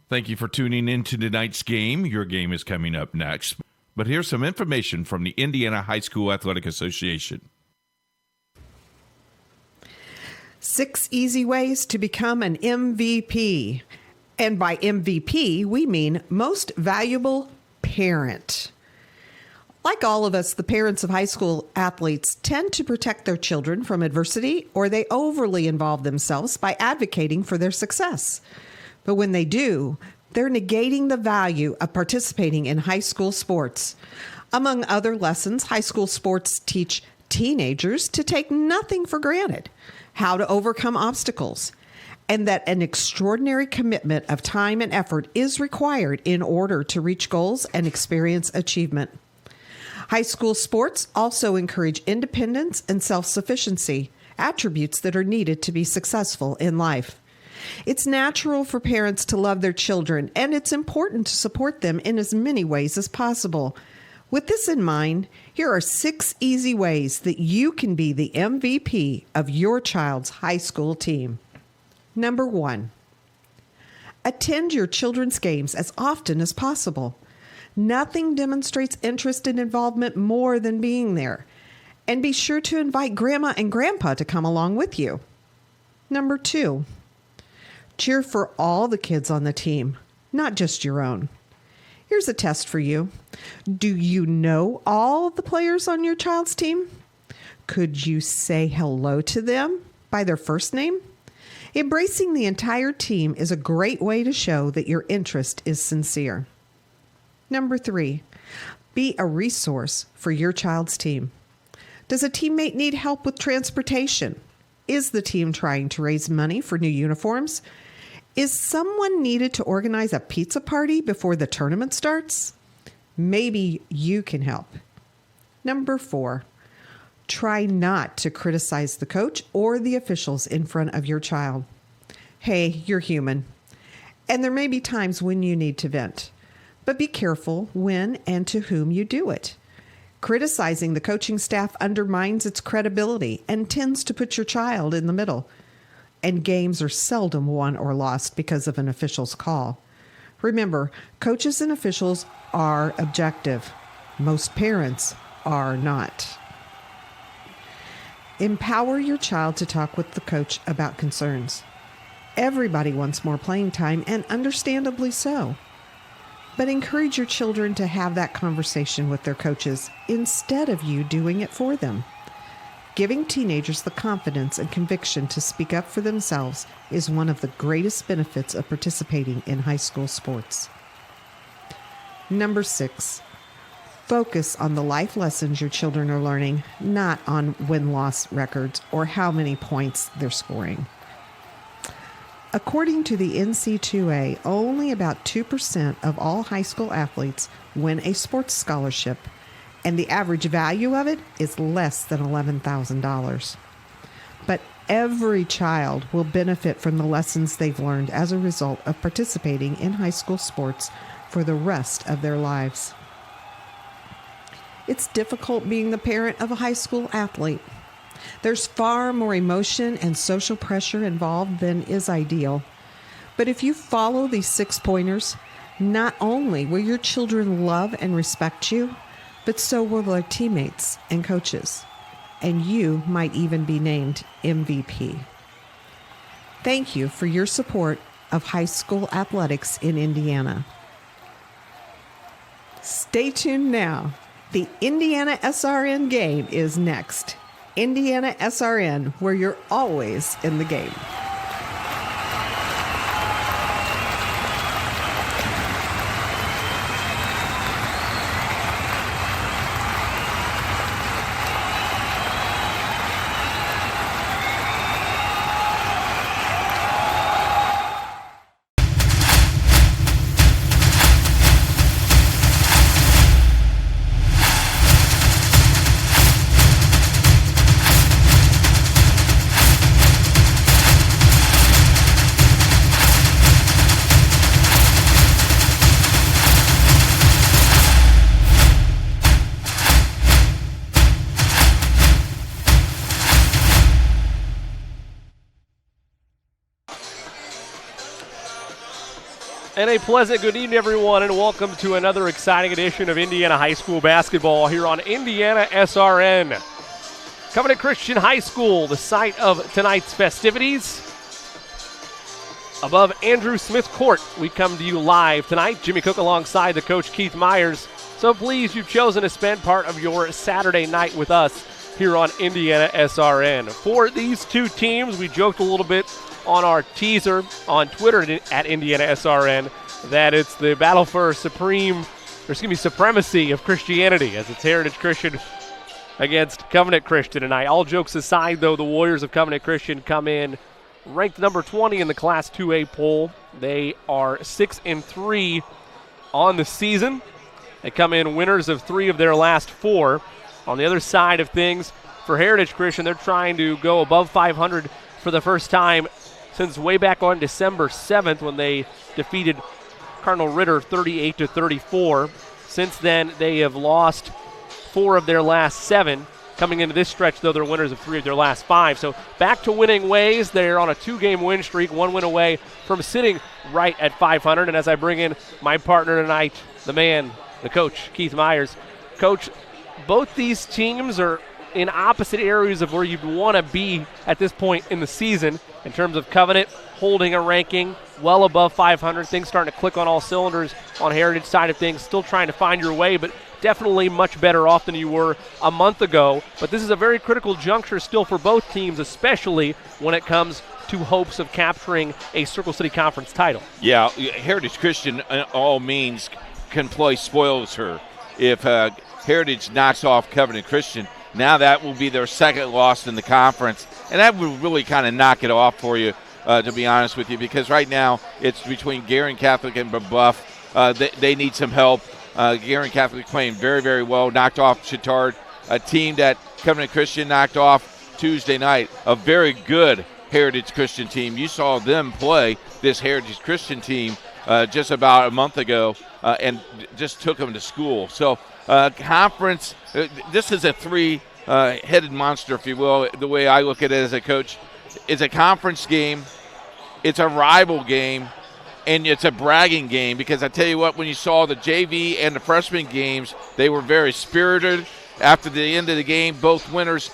Thank you for tuning in to tonight's game. Your game is coming up next. But here's some information from the Indiana High School Athletic Association. 6 easy ways to become an MVP. And by MVP, we mean most valuable parent. Like all of us, the parents of high school athletes tend to protect their children from adversity, or they overly involve themselves by advocating for their success. But when they do, they're negating the value of participating in high school sports. Among other lessons, high school sports teach teenagers to take nothing for granted, how to overcome obstacles, and that an extraordinary commitment of time and effort is required in order to reach goals and experience achievement. High school sports also encourage independence and self-sufficiency, attributes that are needed to be successful in life. It's natural for parents to love their children, and it's important to support them in as many ways as possible. With this in mind, here are 6 easy ways that you can be the MVP of your child's high school team. Number 1, attend your children's games as often as possible. Nothing demonstrates interest and involvement more than being there. And be sure to invite Grandma and Grandpa to come along with you. Number 2, cheer for all the kids on the team, not just your own. Here's a test for you. Do you know all the players on your child's team? Could you say hello to them by their first name? Embracing the entire team is a great way to show that your interest is sincere. Number 3, be a resource for your child's team. Does a teammate need help with transportation? Is the team trying to raise money for new uniforms? Is someone needed to organize a pizza party before the tournament starts? Maybe you can help. Number 4, try not to criticize the coach or the officials in front of your child. Hey, you're human, and there may be times when you need to vent. But be careful when and to whom you do it. Criticizing the coaching staff undermines its credibility and tends to put your child in the middle. And games are seldom won or lost because of an official's call. Remember, coaches and officials are objective. Most parents are not. Empower your child to talk with the coach about concerns. Everybody wants more playing time, and understandably so. But encourage your children to have that conversation with their coaches instead of you doing it for them. Giving teenagers the confidence and conviction to speak up for themselves is one of the greatest benefits of participating in high school sports. Number 6, focus on the life lessons your children are learning, not on win-loss records or how many points they're scoring. According to the NC2A, only about 2% of all high school athletes win a sports scholarship, and the average value of it is less than $11,000. But every child will benefit from the lessons they've learned as a result of participating in high school sports for the rest of their lives. It's difficult being the parent of a high school athlete. There's far more emotion and social pressure involved than is ideal. But if you follow these 6 pointers, not only will your children love and respect you, but so will their teammates and coaches. And you might even be named MVP. Thank you for your support of high school athletics in Indiana. Stay tuned now. The Indiana SRN game is next. Indiana SRN, where you're always in the game. And a pleasant good evening, everyone, and welcome to another exciting edition of Indiana High School basketball here on Indiana SRN. Covenant Christian High School, the site of tonight's festivities. Above Andrew Smith Court, we come to you live tonight. Jimmy Cook alongside the coach Keith Myers. So pleased you've chosen to spend part of your Saturday night with us here on Indiana SRN. For these two teams, we joked a little bit on our teaser on Twitter at Indiana SRN that it's the battle for supremacy of Christianity, as it's Heritage Christian against Covenant Christian tonight. All jokes aside, though, the Warriors of Covenant Christian come in ranked number 20 in the Class 2A poll. They are 6-3 on the season. They come in winners of 3 of their last 4. On the other side of things, for Heritage Christian, they're trying to go above 500 for the first time since way back on December 7th when they defeated Cardinal Ritter 38-34. Since then, they have lost 4 of their last 7. Coming into this stretch, though, they're winners of 3 of their last 5. So back to winning ways. They're on a 2-game win streak, 1 win away from sitting right at 500. And as I bring in my partner tonight, the man, the coach, Keith Myers. Coach, both these teams are in opposite areas of where you'd want to be at this point in the season in terms of Covenant holding a ranking well above 500. Things starting to click on all cylinders on Heritage side of things. Still trying to find your way, but definitely much better off than you were a month ago. But this is a very critical juncture still for both teams, especially when it comes to hopes of capturing a Circle City Conference title. Yeah, Heritage Christian, all means, can play spoils her. If Heritage knocks off Covenant Christian, now that will be their second loss in the conference, and that would really kind of knock it off for you, to be honest with you, because right now it's between Guerin Catholic and Buff. They need some help. Guerin Catholic playing very, very well, knocked off Chittard, a team that Covenant Christian knocked off Tuesday night, a very good Heritage Christian team. You saw them play this Heritage Christian team just about a month ago and just took them to school. So conference, this is a three-headed monster, if you will, the way I look at it as a coach. It's a conference game, it's a rival game, and it's a bragging game, because I tell you what, when you saw the JV and the freshman games, they were very spirited. After the end of the game, both winners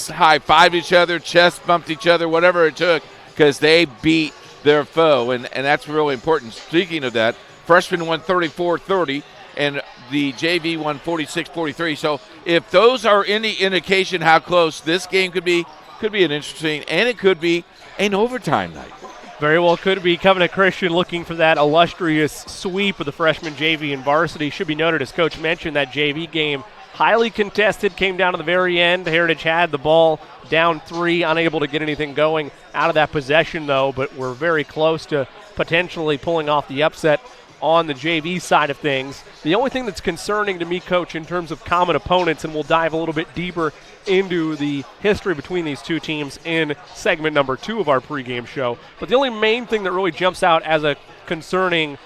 high-fived each other, chest bumped each other, whatever it took, because they beat their foe, and that's really important. Speaking of that, freshman won 34-30, and the JV won 46-43. So if those are any indication how close this game could be an interesting, and it could be an overtime night. Very well could be. Covenant Christian looking for that illustrious sweep of the freshman JV and varsity. Should be noted, as Coach mentioned, that JV game highly contested, came down to the very end. Heritage had the ball down 3, unable to get anything going out of that possession, though, but we're very close to potentially pulling off the upset on the JV side of things. The only thing that's concerning to me, Coach, in terms of common opponents, and we'll dive a little bit deeper into the history between these two teams in segment number 2 of our pregame show, but the only main thing that really jumps out as a concerning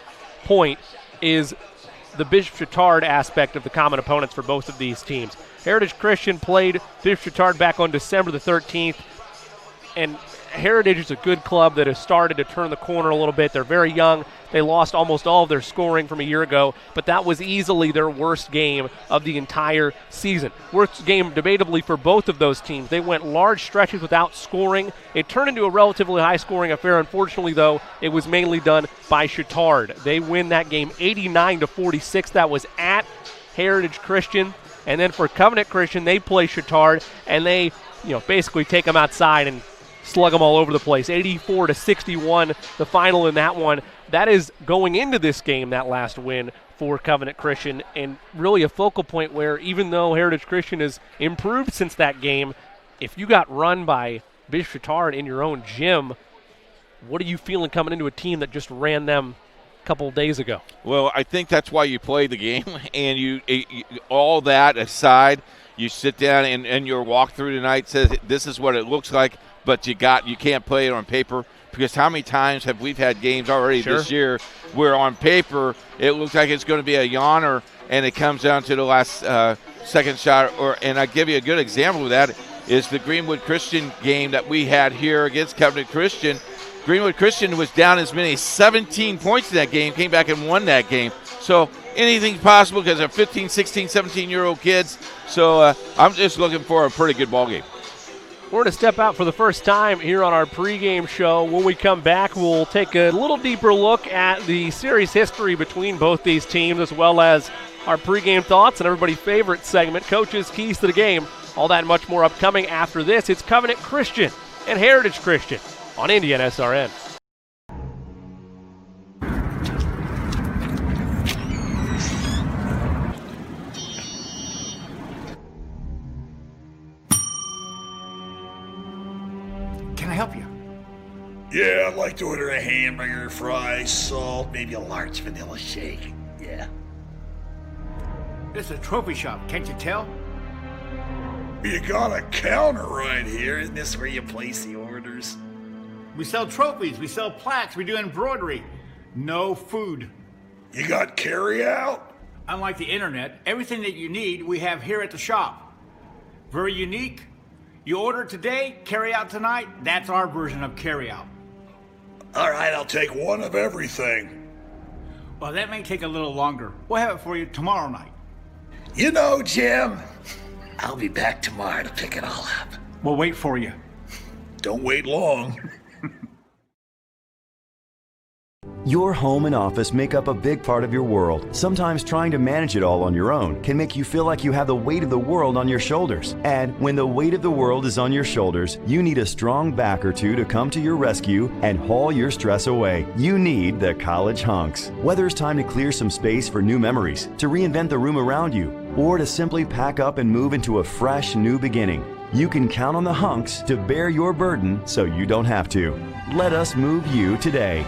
point is the Bishop Chittard aspect of the common opponents for both of these teams. Heritage Christian played Bishop Chittard back on December the 13th, and Heritage is a good club that has started to turn the corner a little bit. They're very young. They lost almost all of their scoring from a year ago, but that was easily their worst game of the entire season. Worst game debatably for both of those teams. They went large stretches without scoring. It turned into a relatively high-scoring affair. Unfortunately, though, it was mainly done by Chittard. They win that game 89-46. That was at Heritage Christian. And then for Covenant Christian, they play Chittard, and they basically take them outside and slug them all over the place. 84-61, the final in that one. That is going into this game, that last win for Covenant Christian, and really a focal point where even though Heritage Christian has improved since that game, if you got run by Bishop Chittard in your own gym, what are you feeling coming into a team that just ran them a couple of days ago? Well, I think that's why you play the game, and you all that aside, you sit down and your walkthrough tonight says this is what it looks like, but you can't play it on paper. Because how many times have we had games already this year where on paper it looks like it's going to be a yawner and it comes down to the last second shot? And I give you a good example of that is the Greenwood Christian game that we had here against Covenant Christian. Greenwood Christian was down as many as 17 points in that game, came back and won that game. So anything's possible because they're 15, 16, 17-year-old kids. So I'm just looking for a pretty good ball game. We're going to step out for the first time here on our pregame show. When we come back, we'll take a little deeper look at the series history between both these teams, as well as our pregame thoughts and everybody's favorite segment, Coach's Keys to the Game. All that and much more upcoming after this. It's Covenant Christian and Heritage Christian on Indiana SRN. Can I help you? Yeah, I'd like to order a hamburger, fries, salt, maybe a large vanilla shake. Yeah. This is a trophy shop, can't you tell? You got a counter right here. Isn't this where you place the orders? We sell trophies, we sell plaques, we do embroidery. No food. You got carry out? Unlike the internet, everything that you need we have here at the shop. Very unique. You order today, carry out tonight. That's our version of carry out. All right, I'll take one of everything. Well, that may take a little longer. We'll have it for you tomorrow night. You know, Jim, I'll be back tomorrow to pick it all up. We'll wait for you. Don't wait long. Your home and office make up a big part of your world. Sometimes trying to manage it all on your own can make you feel like you have the weight of the world on your shoulders. And when the weight of the world is on your shoulders, you need a strong back or two to come to your rescue and haul your stress away. You need the College Hunks. Whether it's time to clear some space for new memories, to reinvent the room around you, or to simply pack up and move into a fresh new beginning, you can count on the Hunks to bear your burden so you don't have to. Let us move you today.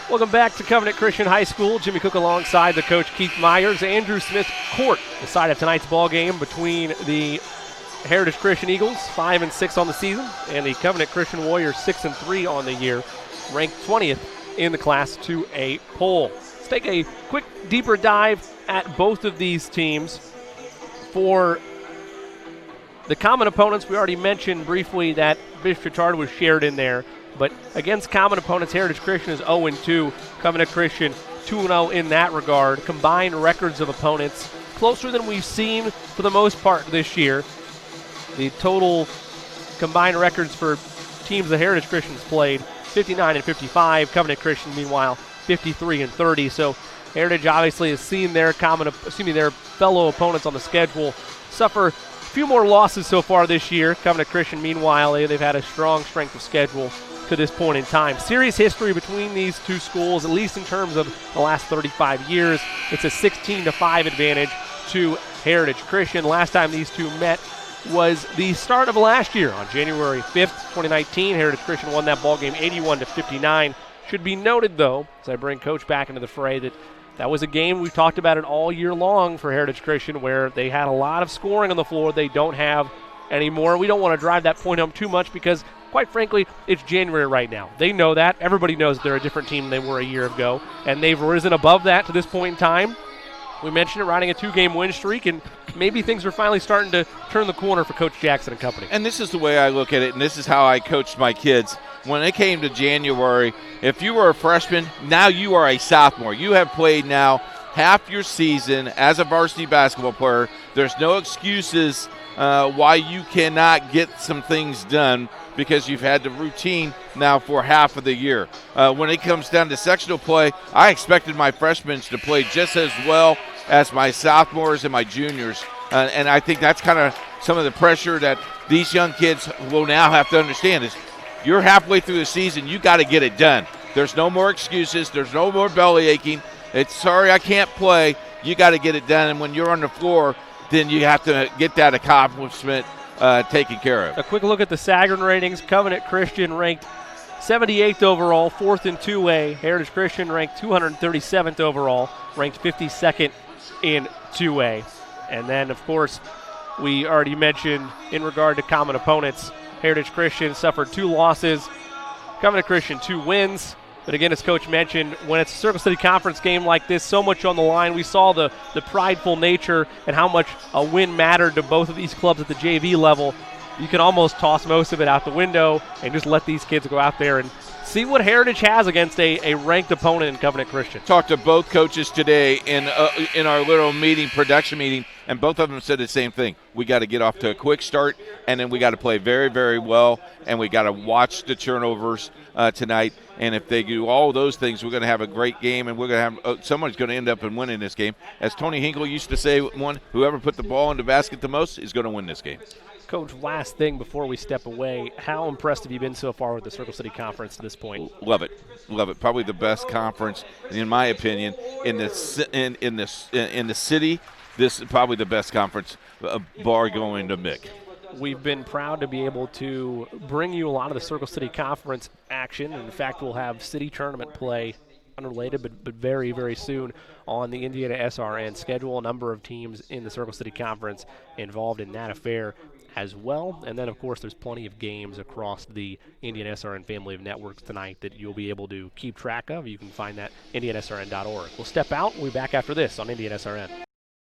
Welcome back to Covenant Christian High School. Jimmy Cook alongside the coach Keith Myers. Andrew Smith Court, the side of tonight's ball game between the Heritage Christian Eagles, 5-6 on the season, and the Covenant Christian Warriors, 6-3 on the year, ranked 20th in the Class 2A poll. Let's take a quick, deeper dive at both of these teams. For the common opponents, we already mentioned briefly that Bishop Chatard was shared in there. But against common opponents, Heritage Christian is 0-2. Covenant Christian 2-0 in that regard. Combined records of opponents closer than we've seen for the most part this year. The total combined records for teams that Heritage Christian's played, 59-55. Covenant Christian, meanwhile, 53-30. So Heritage obviously has seen their their fellow opponents on the schedule suffer a few more losses so far this year. Covenant Christian, meanwhile, they've had a strong strength of schedule to this point in time. Series history between these two schools, at least in terms of the last 35 years, it's a 16-5 advantage to Heritage Christian. Last time these two met was the start of last year on January 5th, 2019. Heritage Christian won that ball game 81-59. Should be noted, though, as I bring Coach back into the fray, that was a game we've talked about it all year long for Heritage Christian, where they had a lot of scoring on the floor they don't have anymore. We don't want to drive that point home too much because, quite frankly, it's January right now. They know that. Everybody knows they're a different team than they were a year ago, and they've risen above that to this point in time. We mentioned it, riding a 2-game win streak, and maybe things are finally starting to turn the corner for Coach Jackson and company. And this is the way I look at it, and this is how I coached my kids. When it came to January, if you were a freshman, now you are a sophomore. You have played now half your season as a varsity basketball player. There's no excuses why you cannot get some things done because you've had the routine now for half of the year. When it comes down to sectional play, I expected my freshmen to play just as well as my sophomores and my juniors. And I think that's kind of some of the pressure that these young kids will now have to understand is you're halfway through the season, you got to get it done. There's no more excuses. There's no more belly aching. It's sorry I can't play. You got to get it done. And when you're on the floor, then you have to get that accomplishment taken care of. A quick look at the Sagarin ratings. Covenant Christian ranked 78th overall, 4th in 2A. Heritage Christian ranked 237th overall, ranked 52nd in 2A. And then, of course, we already mentioned in regard to common opponents, Heritage Christian suffered 2 losses. Covenant Christian 2 wins. But again, as Coach mentioned, when it's a Circle City Conference game like this, so much on the line. We saw the prideful nature and how much a win mattered to both of these clubs at the JV level. You can almost toss most of it out the window and just let these kids go out there and see what Heritage has against a ranked opponent in Covenant Christian. Talked to both coaches today in our little production meeting, and both of them said the same thing. We got to get off to a quick start, and then we got to play very, very well, and we got to watch the turnovers tonight. And if they do all those things, we're going to have a great game, and we're going to have someone's going to end up in winning this game. As Tony Hinkle used to say, whoever put the ball in the basket the most is going to win this game. Coach, last thing before we step away, how impressed have you been so far with the Circle City Conference to this point? Love it. Probably the best conference, in my opinion, in the city. This is probably the best conference, bar going to Mick. We've been proud to be able to bring you a lot of the Circle City Conference action. In fact, we'll have city tournament play, unrelated, but very, very soon on the Indiana SRN schedule. A number of teams in the Circle City Conference involved in that affair as well. And then, of course, there's plenty of games across the Indiana SRN family of networks tonight that you'll be able to keep track of. You can find that at indianasrn.org. We'll step out. We'll be back after this on Indiana SRN.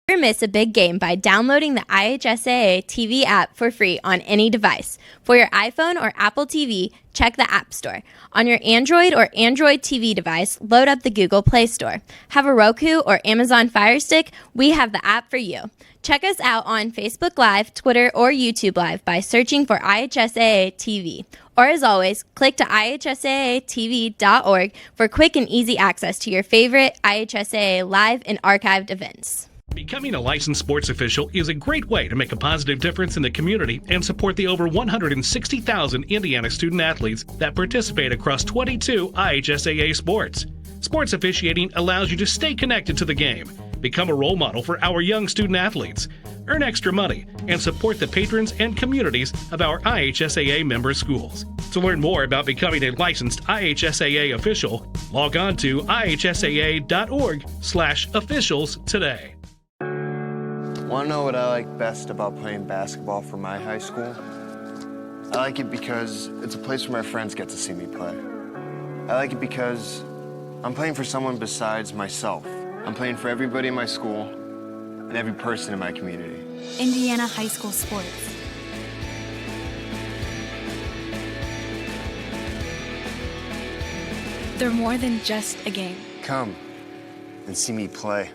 Never miss a big game by downloading the IHSAA TV app for free on any device. For your iPhone or Apple TV, check the App Store. On your Android or Android TV device, load up the Google Play Store. Have a Roku or Amazon Fire Stick? We have the app for you. Check us out on Facebook Live, Twitter, or YouTube Live by searching for IHSAA TV. Or as always, click to IHSAATV.org for quick and easy access to your favorite IHSAA live and archived events. Becoming a licensed sports official is a great way to make a positive difference in the community and support the over 160,000 Indiana student athletes that participate across 22 IHSAA sports. Sports officiating allows you to stay connected to the game, become a role model for our young student athletes, earn extra money, and support the patrons and communities of our IHSAA member schools. To learn more about becoming a licensed IHSAA official, log on to ihsaa.org/officials today. Want to know what I like best about playing basketball for my high school? I like it because it's a place where my friends get to see me play. I like it because I'm playing for someone besides myself. I'm playing for everybody in my school and every person in my community. Indiana high school sports. They're more than just a game. Come and see me play.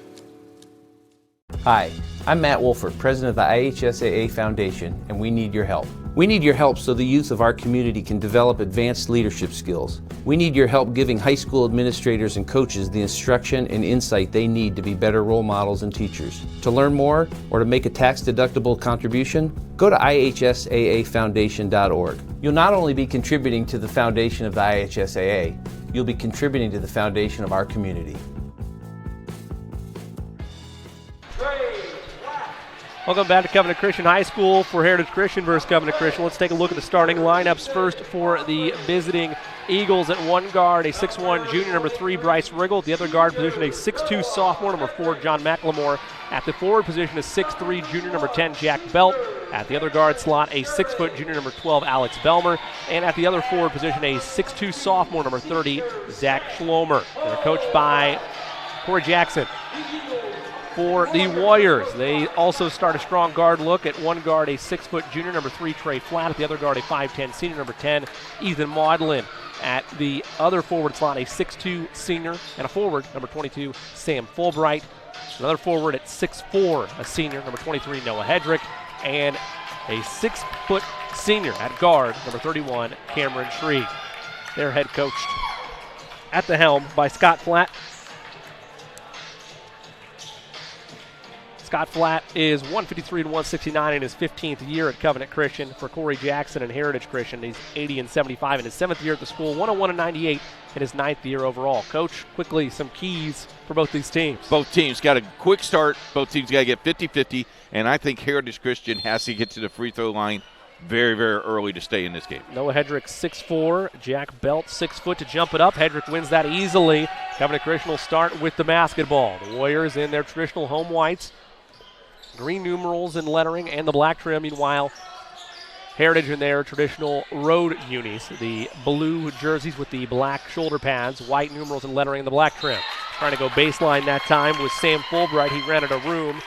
Hi, I'm Matt Wolford, president of the IHSAA Foundation, and we need your help. We need your help so the youth of our community can develop advanced leadership skills. We need your help giving high school administrators and coaches the instruction and insight they need to be better role models and teachers. To learn more or to make a tax-deductible contribution, go to IHSAAfoundation.org. You'll not only be contributing to the foundation of the IHSAA, you'll be contributing to the foundation of our community. Welcome back to Covenant Christian High School for Heritage Christian versus Covenant Christian. Let's take a look at the starting lineups. First for the visiting Eagles at one guard, a 6'1 junior, number 3, Bryce Riggle. At the other guard position, a 6'2 sophomore, number 4, John McLemore. At the forward position, a 6'3 junior, number 10, Jack Belt. At the other guard slot, a 6' junior, number 12, Alex Belmer. And at the other forward position, a 6'2 sophomore, number 30, Zach Schlomer. They're coached by Corey Jackson. For the Warriors, they also start a strong guard look. At one guard, a 6' junior, number 3, Trey Flatt. At the other guard, a 5'10 senior, number 10, Ethan Maudlin. At the other forward slot, a 6'2 senior and a forward, number 22, Sam Fulbright. Another forward at 6'4, a senior, number 23, Noah Hedrick. And a 6' senior at guard, number 31, Cameron Shree. They're head coached at the helm by Scott Flatt. Scott Flatt is 153-169 in his 15th year at Covenant Christian. For Corey Jackson and Heritage Christian, he's 80-75 in his 7th year at the school, 101-98 in his 9th year overall. Coach, quickly, some keys for both these teams. Both teams got a quick start. Both teams got to get 50-50, and I think Heritage Christian has to get to the free throw line very, very early to stay in this game. Noah Hedrick, 6'4", Jack Belt, 6 foot to jump it up. Hedrick wins that easily. Covenant Christian will start with the basketball. The Warriors in their traditional home whites, green numerals and lettering, and the black trim. Meanwhile, Heritage in their traditional road unis, the blue jerseys with the black shoulder pads, white numerals and lettering in the black trim. Trying to go baseline that time was Sam Fulbright. He ran out of room.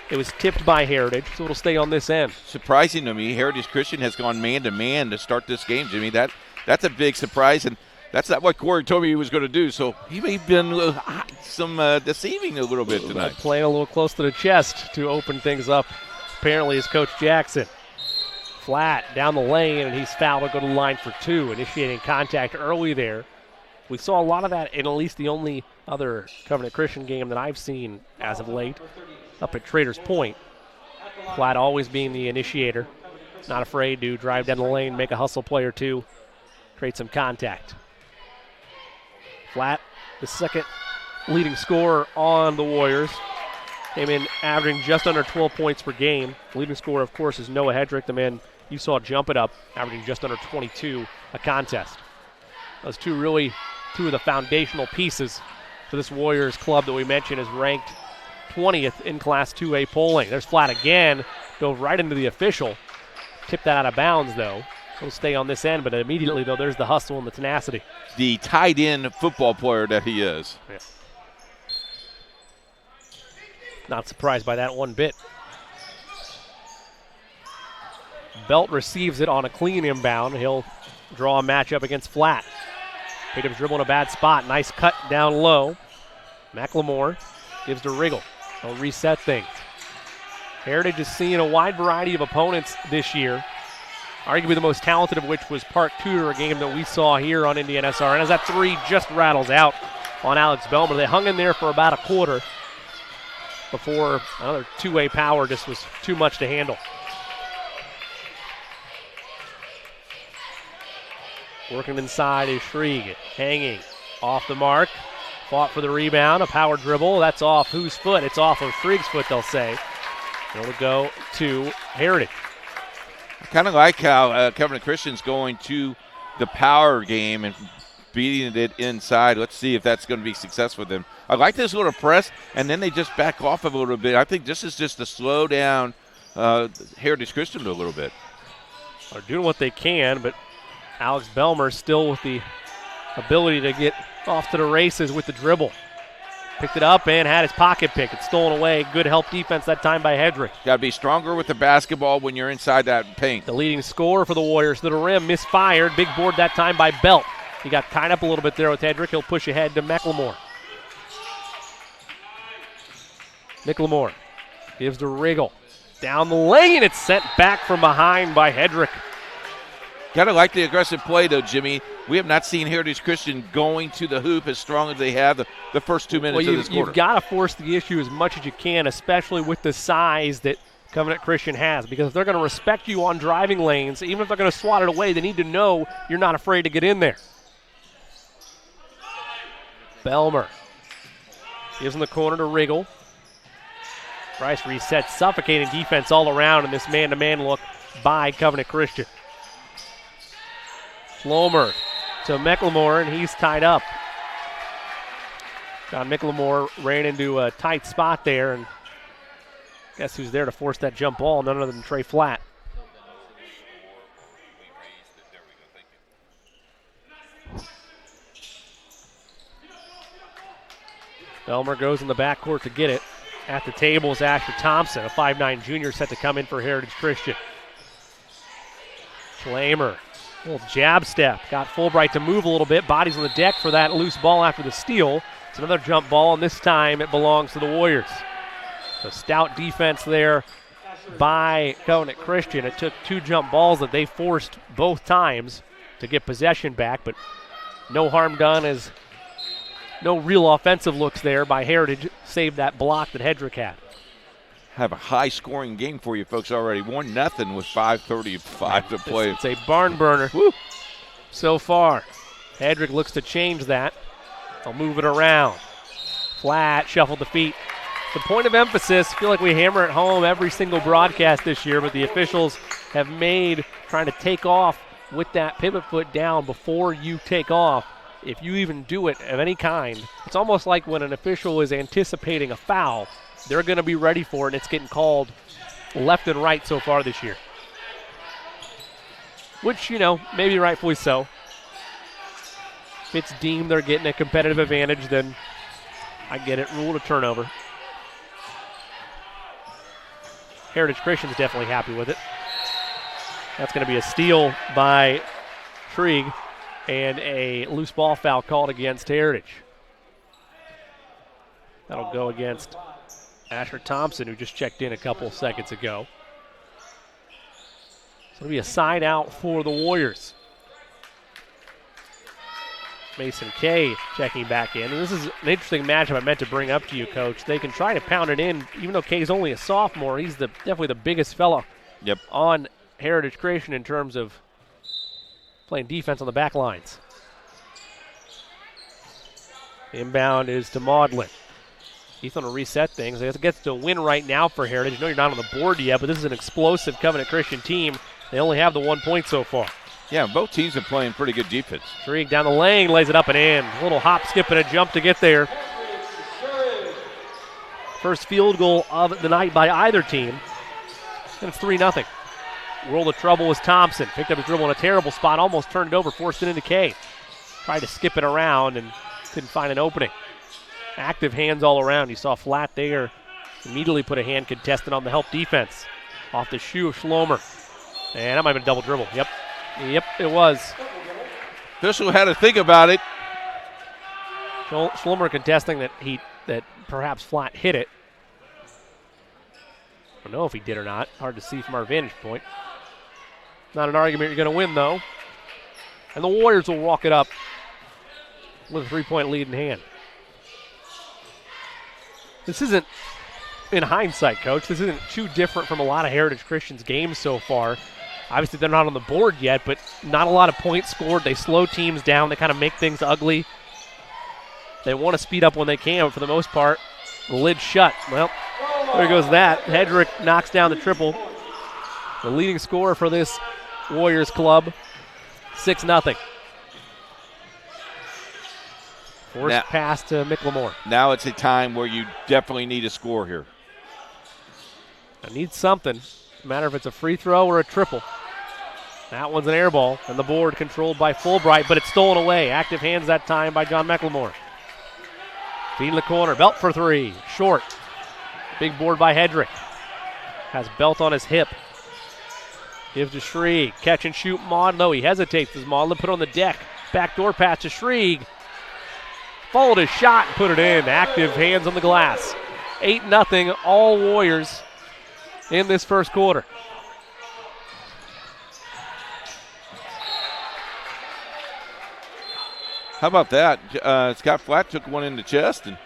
It was tipped by Heritage, so it'll stay on this end. Surprising to me, Heritage Christian has gone man-to-man to start this game, Jimmy. That's a big surprise, and that's not what Corey told me he was going to do, so he may have been deceiving a little bit tonight. Playing a little close to the chest to open things up, apparently, is Coach Jackson. Flat down the lane, and he's fouled to go to the line for 2, initiating contact early there. We saw a lot of that in at least the only other Covenant Christian game that I've seen as of late, up at Traders Point. Flat always being the initiator, not afraid to drive down the lane, make a hustle play or two, create some contact. Flat, the second leading scorer on the Warriors, came in averaging just under 12 points per game. The leading scorer, of course, is Noah Hedrick, the man you saw jump it up, averaging just under 22 a contest. Those two of the foundational pieces for this Warriors club that we mentioned is ranked 20th in Class 2A polling. There's Flat again, dove right into the official. Tipped that out of bounds, though. He'll stay on this end, but immediately, though, there's the hustle and the tenacity. The tight-end football player that he is. Yeah. Not surprised by that one bit. Belt receives it on a clean inbound. He'll draw a matchup against Flat. Picked up his dribble in a bad spot. Nice cut down low. McLemore gives to Riggle. He'll reset things. Heritage is seeing a wide variety of opponents this year. Arguably the most talented of which was Park Tudor, a game that we saw here on Indiana SRN. As that 3 just rattles out on Alex Belmer. They hung in there for about a quarter before another two-way power just was too much to handle. Working inside is Shrieg, hanging off the mark. Fought for the rebound, a power dribble. That's off whose foot? It's off of Shrieg's foot, they'll say. It'll go to Heritage. I kind of like how Covenant Christian's going to the power game and beating it inside. Let's see if that's going to be successful for them. I like this little press, and then they just back off a little bit. I think this is just to slow down Heritage Christian a little bit. They're doing what they can, but Alex Belmer still with the ability to get off to the races with the dribble. Picked it up and had his pocket pick. It's stolen away. Good help defense that time by Hedrick. Got to be stronger with the basketball when you're inside that paint. The leading scorer for the Warriors to the rim, misfired. Big board that time by Belt. He got tied up a little bit there with Hedrick. He'll push ahead to McLemore. McLemore gives to Riggle. Down the lane, it's sent back from behind by Hedrick. Kind of like the aggressive play, though, Jimmy. We have not seen Heritage Christian going to the hoop as strong as they have the first 2 minutes of this quarter. You've got to force the issue as much as you can, especially with the size that Covenant Christian has, because if they're going to respect you on driving lanes, even if they're going to swat it away, they need to know you're not afraid to get in there. Belmer gives in the corner to Riggle. Bryce resets, suffocating defense all around in this man-to-man look by Covenant Christian. Flomer to McLemore, and he's tied up. John McLemore ran into a tight spot there, and guess who's there to force that jump ball? None other than Trey Flat. Belmer goes in the backcourt to get it. At the table is Asher Thompson, a 5'9 junior set to come in for Heritage Christian. Flamer. Little jab step. Got Fulbright to move a little bit. Bodies on the deck for that loose ball after the steal. It's another jump ball, and this time it belongs to the Warriors. So stout defense there by Covenant Christian. It took 2 jump balls that they forced both times to get possession back, but no harm done as no real offensive looks there by Heritage. Saved that block that Hedrick had. Have a high-scoring game for you folks already. 1-0 with 5:35 to play. It's a barn burner. Woo. So far. Hedrick looks to change that. They'll move it around. Flat, shuffled the feet. The point of emphasis, I feel like we hammer it home every single broadcast this year, but the officials have made trying to take off with that pivot foot down before you take off. If you even do it of any kind, it's almost like when an official is anticipating a foul, they're going to be ready for it, and it's getting called left and right so far this year. which, maybe rightfully so. If it's deemed they're getting a competitive advantage, then I get it. Ruled a turnover. Heritage Christian's definitely happy with it. That's going to be a steal by Trigg and a loose ball foul called against Heritage. That'll go against Asher Thompson, who just checked in a couple seconds ago. So it'll be a side out for the Warriors. Mason Kay checking back in. And this is an interesting matchup I meant to bring up to you, Coach. They can try to pound it in, even though Kay's only a sophomore. He's definitely the biggest fella on Heritage Christian in terms of playing defense on the back lines. Inbound is to Maudlin. He's going to reset things. I guess it gets to a win right now for Heritage. I know you're not on the board yet, but this is an explosive Covenant Christian team. They only have the 1 point so far. Yeah, both teams are playing pretty good defense. Trigg down the lane, lays it up and in. A little hop, skip, and a jump to get there. First field goal of the night by either team. And it's 3-0. World of trouble was Thompson. Picked up his dribble in a terrible spot, almost turned it over, forced it into Kay. Tried to skip it around and couldn't find an opening. Active hands all around. You saw Flat there. Immediately put a hand contestant on the help defense. Off the shoe of Schlomer. And that might have been a double dribble. Yep, it was. Official had to think about it. Schlomer contesting that perhaps Flat hit it. I don't know if he did or not. Hard to see from our vantage point. Not an argument you're going to win, though. And the Warriors will walk it up with a 3-point lead in hand. This isn't, in hindsight, Coach, this isn't too different from a lot of Heritage Christian's games so far. Obviously, they're not on the board yet, but not a lot of points scored. They slow teams down. They kind of make things ugly. They want to speed up when they can, but for the most part, the lid's shut. Well, there goes that. Hedrick knocks down the triple. The leading scorer for this Warriors club, 6-0. Forced pass to McLemore. Now it's a time where you definitely need a score here. I need something. No matter if it's a free throw or a triple. That one's an air ball, and the board controlled by Fulbright, but it's stolen away. Active hands that time by John McLemore. Feed in the corner. Belt for three. Short. Big board by Hedrick. Has Belt on his hip. Gives to Shrieg. Catch and shoot Maud. No, he hesitates as Maudlin put on the deck. Backdoor pass to Shrieg. Followed his shot and put it in. Active hands on the glass. 8-0, all Warriors in this first quarter. How about that? Scott Flatt took one in the chest and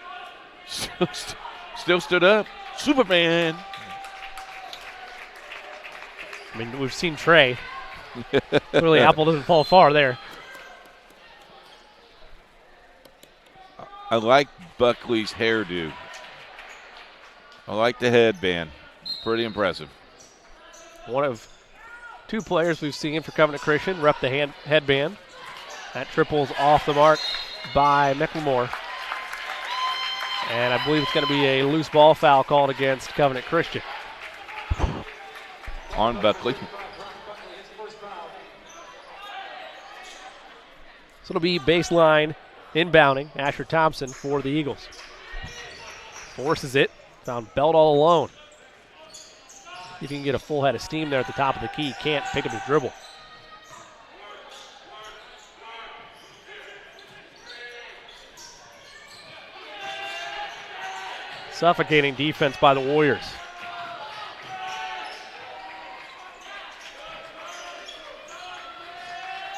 still stood up. Superman. I mean, we've seen Trey. Really, apple doesn't fall far there. I like Buckley's hairdo. I like the headband. Pretty impressive. One of two players we've seen for Covenant Christian rep the headband. That triple's off the mark by McLemore. And I believe it's going to be a loose ball foul called against Covenant Christian. On Buckley. So it'll be baseline inbounding. Asher Thompson for the Eagles. Forces it. Found Belt all alone. See if he can get a full head of steam there at the top of the key. Can't pick up his dribble. Suffocating defense by the Warriors.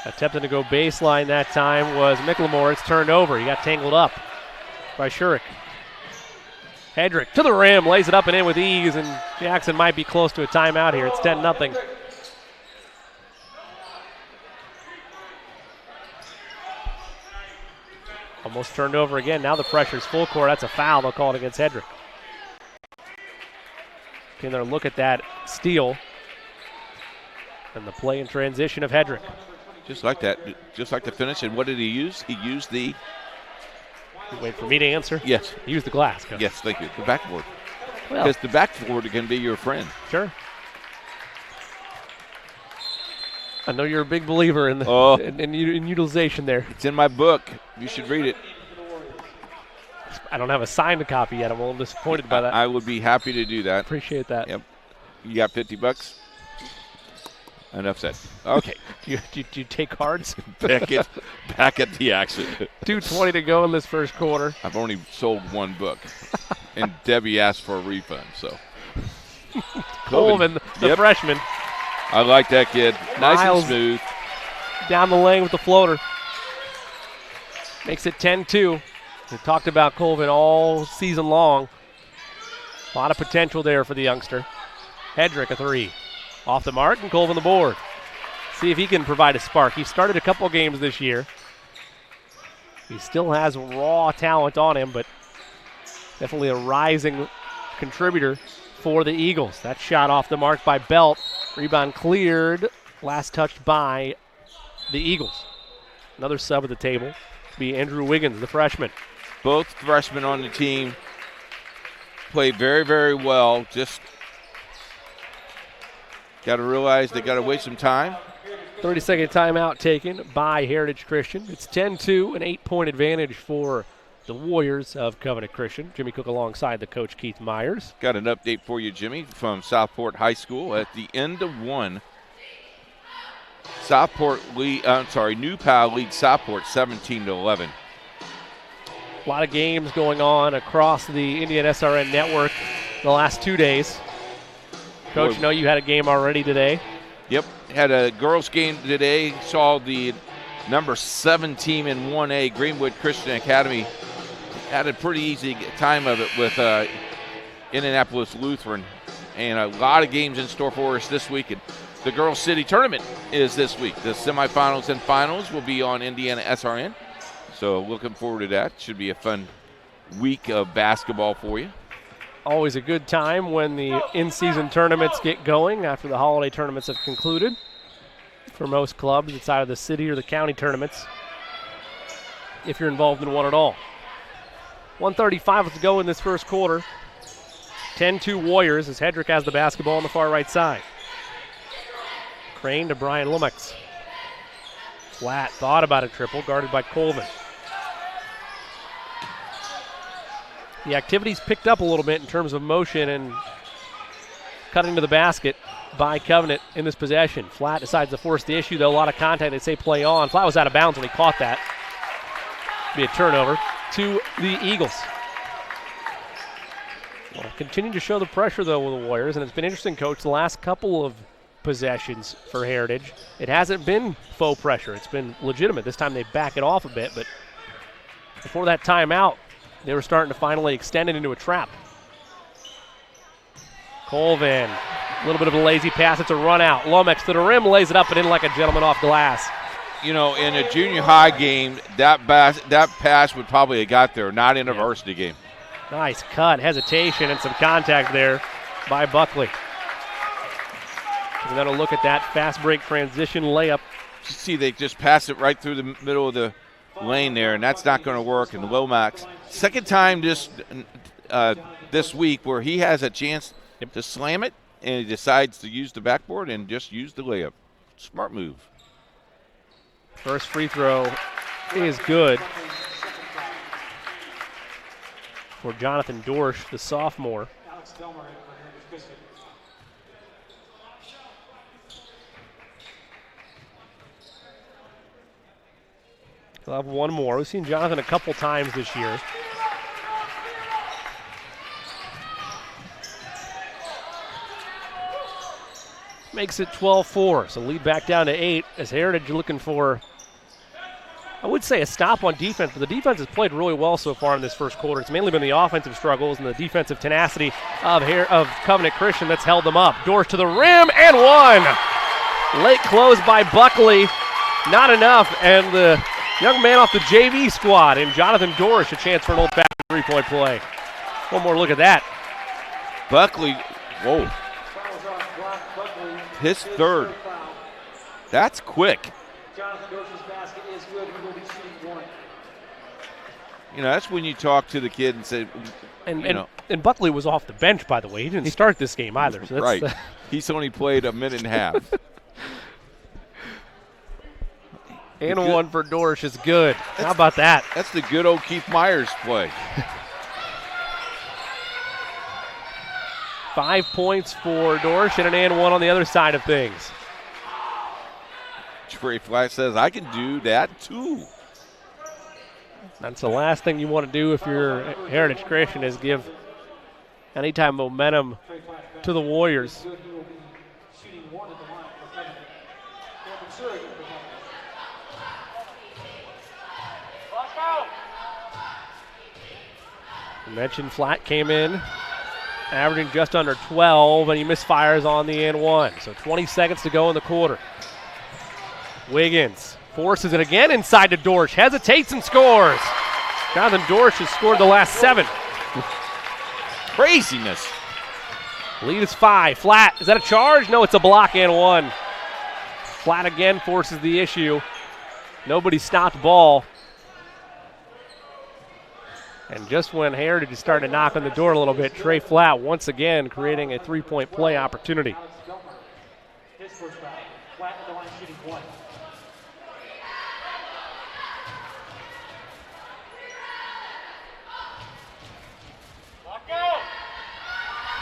Attempting to go baseline that time was McLemore. It's turned over. He got tangled up by Shurik. Hedrick to the rim, lays it up and in with ease, and Jackson might be close to a timeout here. It's 10-0. Almost turned over again. Now the pressure's full court. That's a foul. They'll call it against Hedrick. Taking their look at that steal. And the play in transition of Hedrick. Just like that. Just like the finish. And what did he use? He used the... Wait for me to answer? Yes. He used the glass, Coach. Yes, thank you. The backboard. Well, because the backboard can be your friend. Sure. I know you're a big believer in in utilization there. It's in my book. You should read it. I don't have a signed copy yet. I'm a little disappointed by that. I would be happy to do that. Appreciate that. Yep. You got $50? Enough said. Okay. Do you take cards? back at the action. 2:20 to go in this first quarter. I've only sold one book, and Debbie asked for a refund. So Colvin, the freshman. I like that kid. Nice Miles and smooth. Down the lane with the floater. Makes it 10-2. We talked about Colvin all season long. A lot of potential there for the youngster. Hedrick a three. Off the mark, and Colvin the board. See if he can provide a spark. He started a couple games this year. He still has raw talent on him, but definitely a rising contributor for the Eagles. That shot off the mark by Belt. Rebound cleared. Last touched by the Eagles. Another sub at the table be Andrew Wiggins, the freshman. Both freshmen on the team play very, very well. Just got to realize they got to wait some time. 30-second timeout taken by Heritage Christian. It's 10-2, an 8-point advantage for the Warriors of Covenant Christian. Jimmy Cook alongside the coach Keith Myers. Got an update for you, Jimmy, from Southport High School. At the end of one, New Pal leads Southport 17-11. A lot of games going on across the Indiana SRN network the last 2 days. Coach, I know you had a game already today. Yep, had a girls game today. Saw the number 7 team in 1A, Greenwood Christian Academy. Had a pretty easy time of it with Indianapolis Lutheran. And a lot of games in store for us this week. And the Girls City Tournament is this week. The semifinals and finals will be on Indiana SRN. So looking forward to that. Should be a fun week of basketball for you. Always a good time when the in-season tournaments get going after the holiday tournaments have concluded. For most clubs, it's either the city or the county tournaments, if you're involved in one at all. 1:35 to go in this first quarter. 10-2 Warriors as Hedrick has the basketball on the far right side. Crane to Brian Lumix. Flat, thought about a triple, guarded by Colvin. The activity's picked up a little bit in terms of motion and cutting to the basket by Covenant in this possession. Flat decides to force the issue, though. A lot of contact. They say play on. Flat was out of bounds when he caught that. Be a turnover to the Eagles. Well, continue to show the pressure, though, with the Warriors, and it's been interesting, Coach, the last couple of possessions for Heritage. It hasn't been faux pressure. It's been legitimate. This time they back it off a bit, but before that timeout, they were starting to finally extend it into a trap. Colvin, a little bit of a lazy pass. It's a run out. Lomax to the rim, lays it up and in like a gentleman off glass. You know, in a junior high game, that pass would probably have got there, not in a varsity game. Nice cut, hesitation, and some contact there by Buckley. And then a look at that fast break transition layup. You see, they just pass it right through the middle of the lane there, and that's not going to work. And Lomax, second time this week where he has a chance to slam it, and he decides to use the backboard and just use the layup. Smart move. First free throw is good for Jonathan Dorsch, the sophomore. He'll have one more. We've seen Jonathan a couple times this year. Makes it 12-4, so lead back down to 8 as Heritage looking for, I would say, a stop on defense, but the defense has played really well so far in this first quarter. It's mainly been the offensive struggles and the defensive tenacity of Covenant Christian that's held them up. Dorsch to the rim and one. Late close by Buckley. Not enough, and the young man off the JV squad in Jonathan Dorsch, a chance for an old-fashioned three-point play. One more look at that. Buckley, whoa. His third. That's quick. You know, that's when you talk to the kid and say, and Buckley was off the bench, by the way. He didn't start this game either. So that's right. He's only played a minute and a half. And one for Dorsch is good. How about that? That's the good old Keith Myers play. 5 points for Dorsch and an and one on the other side of things. Trey Flash says, I can do that too. That's the last thing you want to do if you're Heritage Christian, is give any type of momentum to the Warriors. I mentioned Flatt came in averaging just under 12, and he misfires on the and one. So 20 seconds to go in the quarter. Wiggins forces it again inside to Dorsch, hesitates and scores. Jonathan Dorsch has scored the last 7. Craziness. Lead is 5. Flatt, is that a charge? No, it's a block and one. Flatt again forces the issue. Nobody stopped ball. And just when Heritage is starting to knock on the door a little bit, Trey Flatt once again creating a 3-point play opportunity. His first foul. Flatt at the line shooting 1.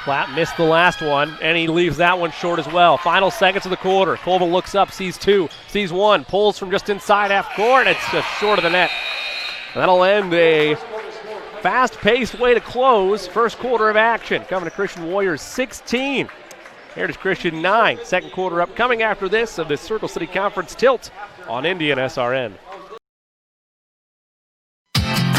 Flatt missed the last one, and he leaves that one short as well. Final seconds of the quarter. Colvin looks up, sees 2, sees 1, pulls from just inside half court, and it's just short of the net. That'll end a fast-paced way to close first quarter of action. Covenant Christian Warriors 16, Heritage Christian 9. Second quarter upcoming after this of the Circle City Conference Tilt on Indiana SRN.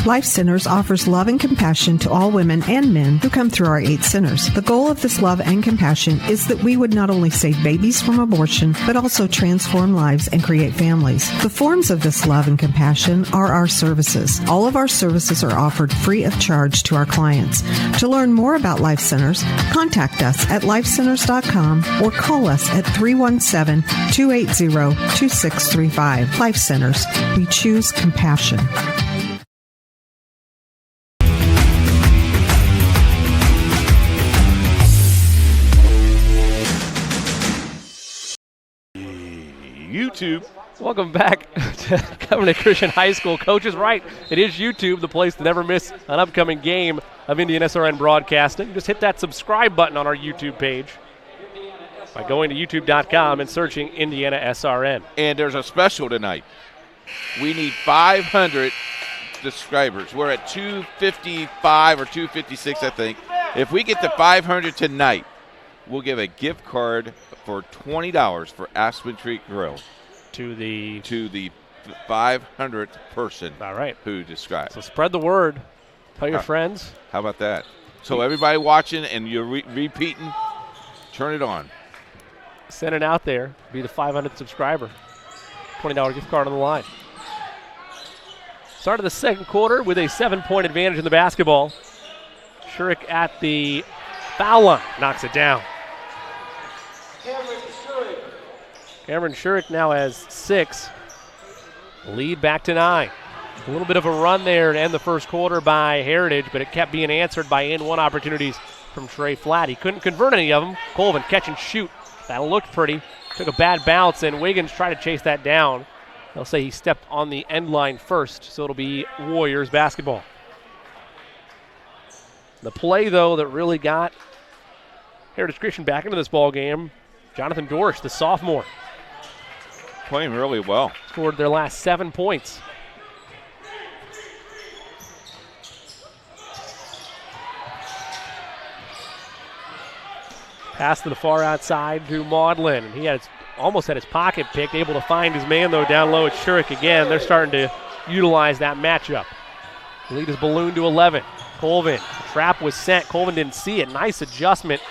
Life Centers offers love and compassion to all women and men who come through our 8 centers. The goal of this love and compassion is that we would not only save babies from abortion, but also transform lives and create families. The forms of this love and compassion are our services. All of our services are offered free of charge to our clients. To learn more about Life Centers, contact us at lifecenters.com or call us at 317-280-2635. Life Centers. We choose compassion. YouTube. Welcome back to Covenant Christian High School. Coach is right. It is YouTube, the place to never miss an upcoming game of Indiana SRN broadcasting. Just hit that subscribe button on our YouTube page by going to youtube.com and searching Indiana SRN. And there's a special tonight. We need 500 subscribers. We're at 255 or 256, I think. If we get to 500 tonight, we'll give a gift card for $20 for Aspen Creek Grill to the 500th person. All right, who describes. So spread the word. Tell your friends. How about that? So everybody watching and you're repeating, turn it on. Send it out there. Be the 500th subscriber. $20 gift card on the line. Start of the second quarter with a 7-point advantage in the basketball. Shurik at the foul line knocks it down. Cameron Shurik now has 6. Lead back to 9. A little bit of a run there to end the first quarter by Heritage, but it kept being answered by and-one opportunities from Trey Flatt. He couldn't convert any of them. Colvin catch and shoot. That looked pretty. Took a bad bounce, and Wiggins tried to chase that down. They'll say he stepped on the end line first, so it'll be Warriors basketball. The play, though, that really got Heritage Christian back into this ball game, Jonathan Dorsch, the sophomore. Playing really well. Scored their last 7 points. Pass to the far outside to Maudlin. He almost had his pocket picked, able to find his man, though, down low at Shurik again. They're starting to utilize that matchup. The lead is ballooned to 11. Colvin, the trap was sent. Colvin didn't see it. Nice adjustment,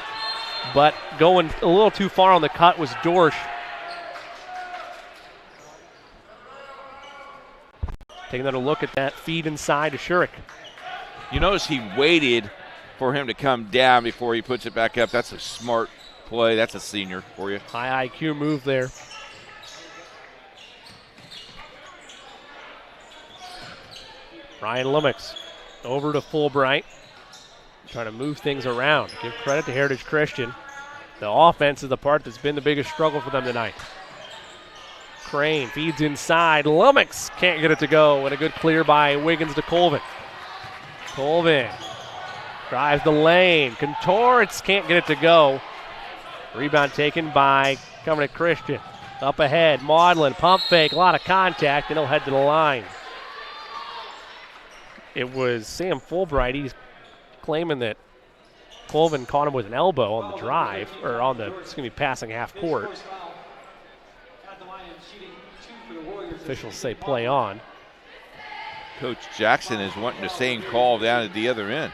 but going a little too far on the cut was Dorsch. Taking another look at that feed inside to Shurik. You notice he waited for him to come down before he puts it back up. That's a smart play. That's a senior for you. High IQ move there. Ryan Lumix over to Fulbright. Trying to move things around. Give credit to Heritage Christian. The offense is the part that's been the biggest struggle for them tonight. Crane feeds inside. Lummox can't get it to go. And a good clear by Wiggins to Colvin. Colvin drives the lane. Contorts can't get it to go. Rebound taken by Covenant Christian. Up ahead, Maudlin, pump fake, a lot of contact, and he'll head to the line. It was Sam Fulbright. He's claiming that Colvin caught him with an elbow on the drive, or on the, passing half court. Officials say play on. Coach Jackson is wanting the same call down at the other end.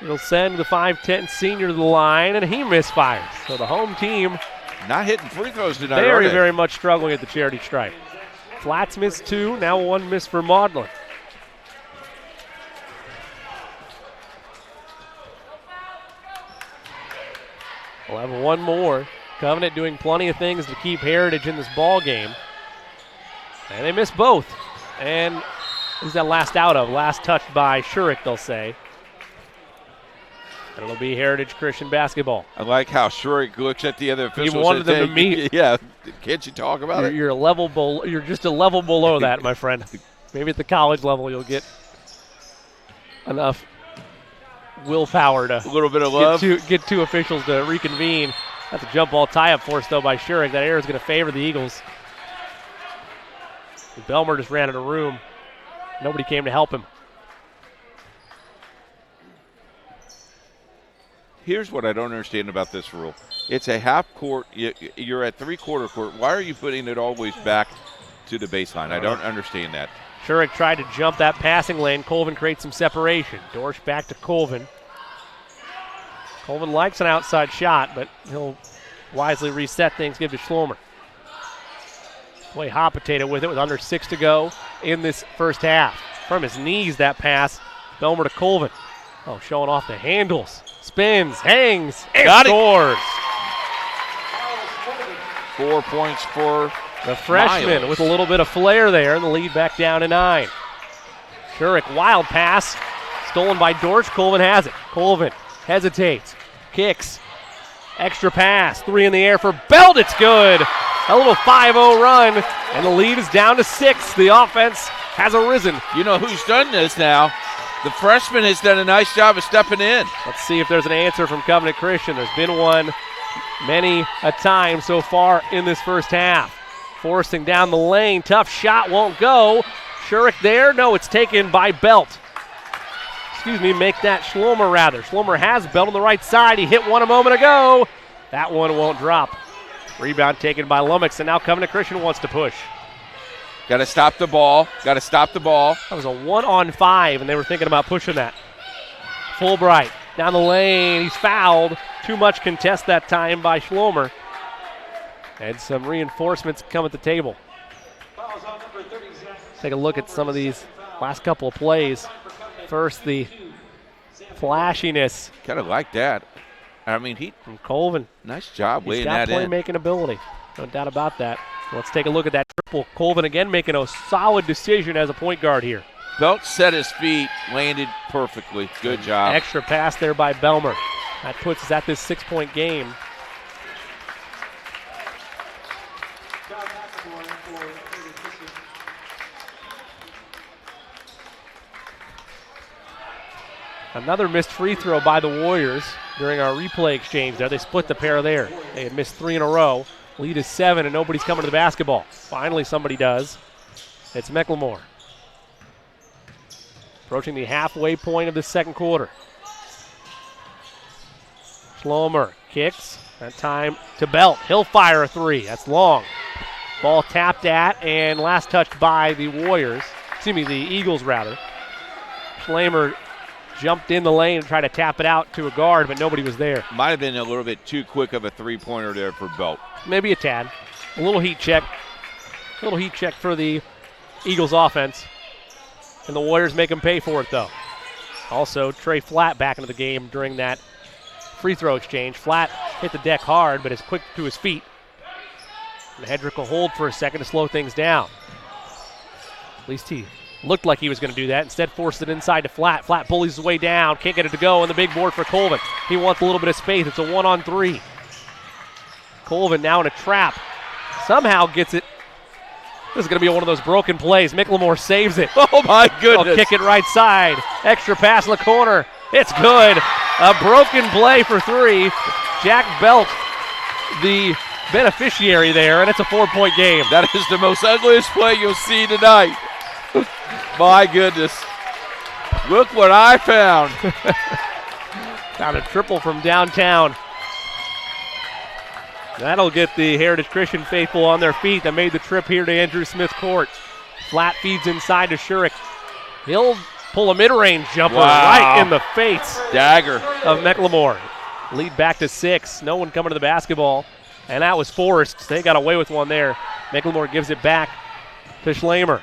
He'll send the 5'10 senior to the line, and he misfires. So the home team not hitting free throws tonight. Very, very much struggling at the charity stripe. Flats missed 2, now 1 miss for Maudlin. We'll have one more. Covenant doing plenty of things to keep Heritage in this ball game. And they missed both. And who's that last out of? Last touched by Shurik, they'll say. And it'll be Heritage Christian basketball. I like how Shurik looks at the other officials. He wanted them to meet. Yeah, can't you talk about it? You're a level below. You're just a level below that, my friend. Maybe at the college level you'll get enough willpower to a little bit of love. Get two officials to reconvene. That's a jump ball tie-up force, though, by Shurik. That error is going to favor the Eagles. Belmer just ran out of room. Nobody came to help him. Here's what I don't understand about this rule. It's a half court. You're at three-quarter court. Why are you putting it always back to the baseline? I don't understand that. Shurik tried to jump that passing lane. Colvin creates some separation. Dorsch back to Colvin. Colvin likes an outside shot, but he'll wisely reset things, give to Schlomer. Play hot potato with it with under 6 to go in this first half. From his knees, that pass. Belmer to Colvin. Oh, showing off the handles. Spins, hangs, and scores. 4 points for the freshman Miles. with a little bit of flair there, and the lead back down to 9. Shurik, wild pass. Stolen by Dorsch. Colvin has it. Colvin hesitates, kicks, extra pass, 3 in the air for Belt. It's good. A little 5-0 run, and the lead is down to 6. The offense has arisen. You know who's done this now? The freshman has done a nice job of stepping in. Let's see if there's an answer from Covenant Christian. There's been one many a time so far in this first half. Forcing down the lane, tough shot, won't go. Shurik there, no, it's taken by Belt. Make that Schlomer rather. Schlomer has Belt on the right side. He hit one a moment ago. That one won't drop. Rebound taken by Lummox, and now Covenant Christian wants to push. Got to stop the ball. Got to stop the ball. That was a 1-on-5, and they were thinking about pushing that. Fulbright down the lane. He's fouled. Too much contest that time by Schlomer. And some reinforcements come at the table. Take a look at some of these last couple of plays. First, the flashiness. Kind of like that. I mean, from Colvin. Nice job laying that in. He's got playmaking ability. No doubt about that. Let's take a look at that triple. Colvin again making a solid decision as a point guard here. Belt set his feet, landed perfectly. Good job. Extra pass there by Belmer. That puts us at this 6-point game. Another missed free throw by the Warriors during our replay exchange there. They split the pair there. They had missed 3 in a row. Lead is 7, and nobody's coming to the basketball. Finally, somebody does. It's McLemore. Approaching the halfway point of the second quarter. Schlomer kicks. That time to Belt. He'll fire a 3. That's long. Ball tapped at and last touched by the Warriors. The Eagles, rather. Schlomer jumped in the lane and tried to tap it out to a guard, but nobody was there. Might have been a little bit too quick of a three-pointer there for Belt. Maybe a tad. A little heat check. A little heat check for the Eagles offense. And the Warriors make them pay for it, though. Also, Trey Flatt back into the game during that free throw exchange. Flatt hit the deck hard, but is quick to his feet. And Hedrick will hold for a second to slow things down. At least he looked like he was going to do that. Instead, forced it inside to Flatt. Flatt bullies his way down. Can't get it to go on the big board for Colvin. He wants a little bit of space. It's a 1-on-3. Colvin now in a trap. Somehow gets it. This is going to be one of those broken plays. McLemore saves it. Oh, my goodness. They'll kick it right side. Extra pass in the corner. It's good. A broken play for 3. Jack Belt, the beneficiary there, and it's a 4-point game. That is the most ugliest play you'll see tonight. My goodness. Look what I found. Found a triple from downtown. That'll get the Heritage Christian faithful on their feet that made the trip here to Andrew Smith Court. Flat feeds inside to Shurik. He'll pull a mid-range jumper right in the face. Dagger. Of McLemore. Lead back to 6. No one coming to the basketball. And that was Forrest. They got away with one there. McLemore gives it back to Schlamer.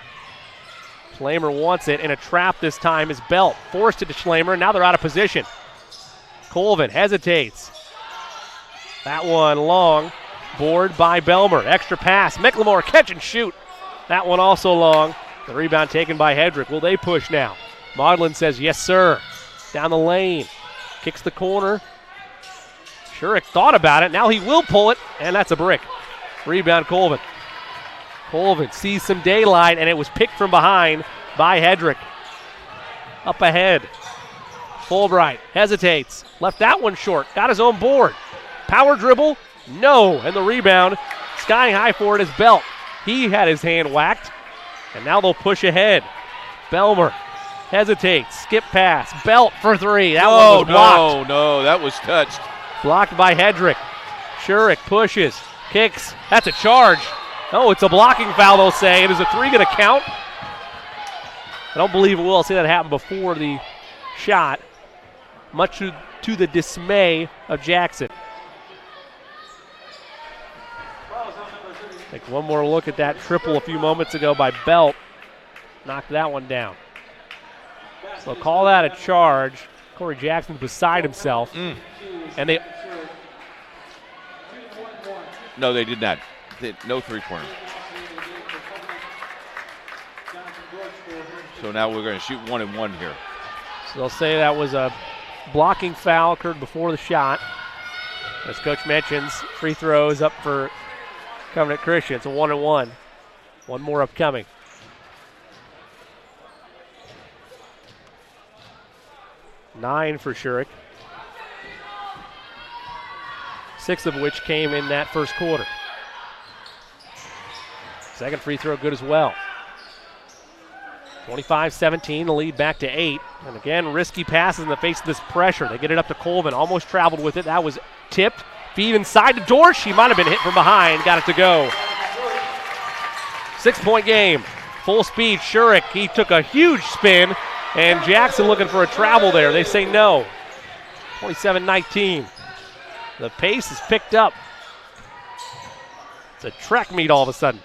Schlamer wants it in a trap this time is Belt. Forced it to Schlamer. Now they're out of position. Colvin hesitates. That one long. Board by Belmer. Extra pass. McLemore catch and shoot. That one also long. The rebound taken by Hedrick. Will they push now? Maudlin says yes, sir. Down the lane. Kicks the corner. Shurik thought about it. Now he will pull it, and that's a brick. Rebound Colvin. Colvin sees some daylight, and it was picked from behind by Hedrick. Up ahead. Fulbright hesitates. Left that one short. Got his own board. Power dribble. No. And the rebound. Skying high for it is Belt. He had his hand whacked. And now they'll push ahead. Belmer hesitates. Skip pass. Belt for 3. That one was blocked. No, that was touched. Blocked by Hedrick. Shurik pushes. Kicks. That's a charge. Oh, it's a blocking foul, they'll say. Is a 3 going to count? I don't believe it will. I'll see that happen before the shot. Much to the dismay of Jackson. Take one more look at that triple a few moments ago by Belt. Knocked that one down. So call that a charge. Corey Jackson's beside himself. And they... No, they did not. No three-pointer. So now we're going to shoot 1 and 1 here. So they'll say that was a blocking foul occurred before the shot. As Coach mentions, free throws up for Covenant Christian. It's a 1 and 1. One more upcoming. Nine for Shurik. 6 of which came in that first quarter. Second free throw good as well. 25-17, the lead back to 8. And again, risky passes in the face of this pressure. They get it up to Colvin, almost traveled with it. That was tipped. Feed inside to Dorsch. He might have been hit from behind. Got it to go. 6-point game. Full speed, Shurik. He took a huge spin. And Jackson looking for a travel there. They say no. 27-19. The pace is picked up. It's a track meet all of a sudden.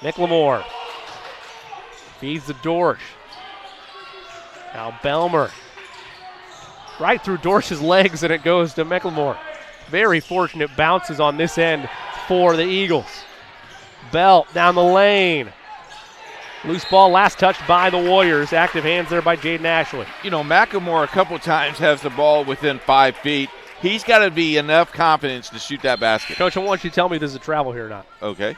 McLemore feeds the Dorsch. Now Belmer. Right through Dorsch's legs, and it goes to McLemore. Very fortunate bounces on this end for the Eagles. Belt down the lane. Loose ball last touched by the Warriors. Active hands there by Jaden Ashley. You know, McLemore a couple times has the ball within 5 feet. He's got to be enough confidence to shoot that basket. Coach, I want you to tell me if this is a travel here or not. Okay.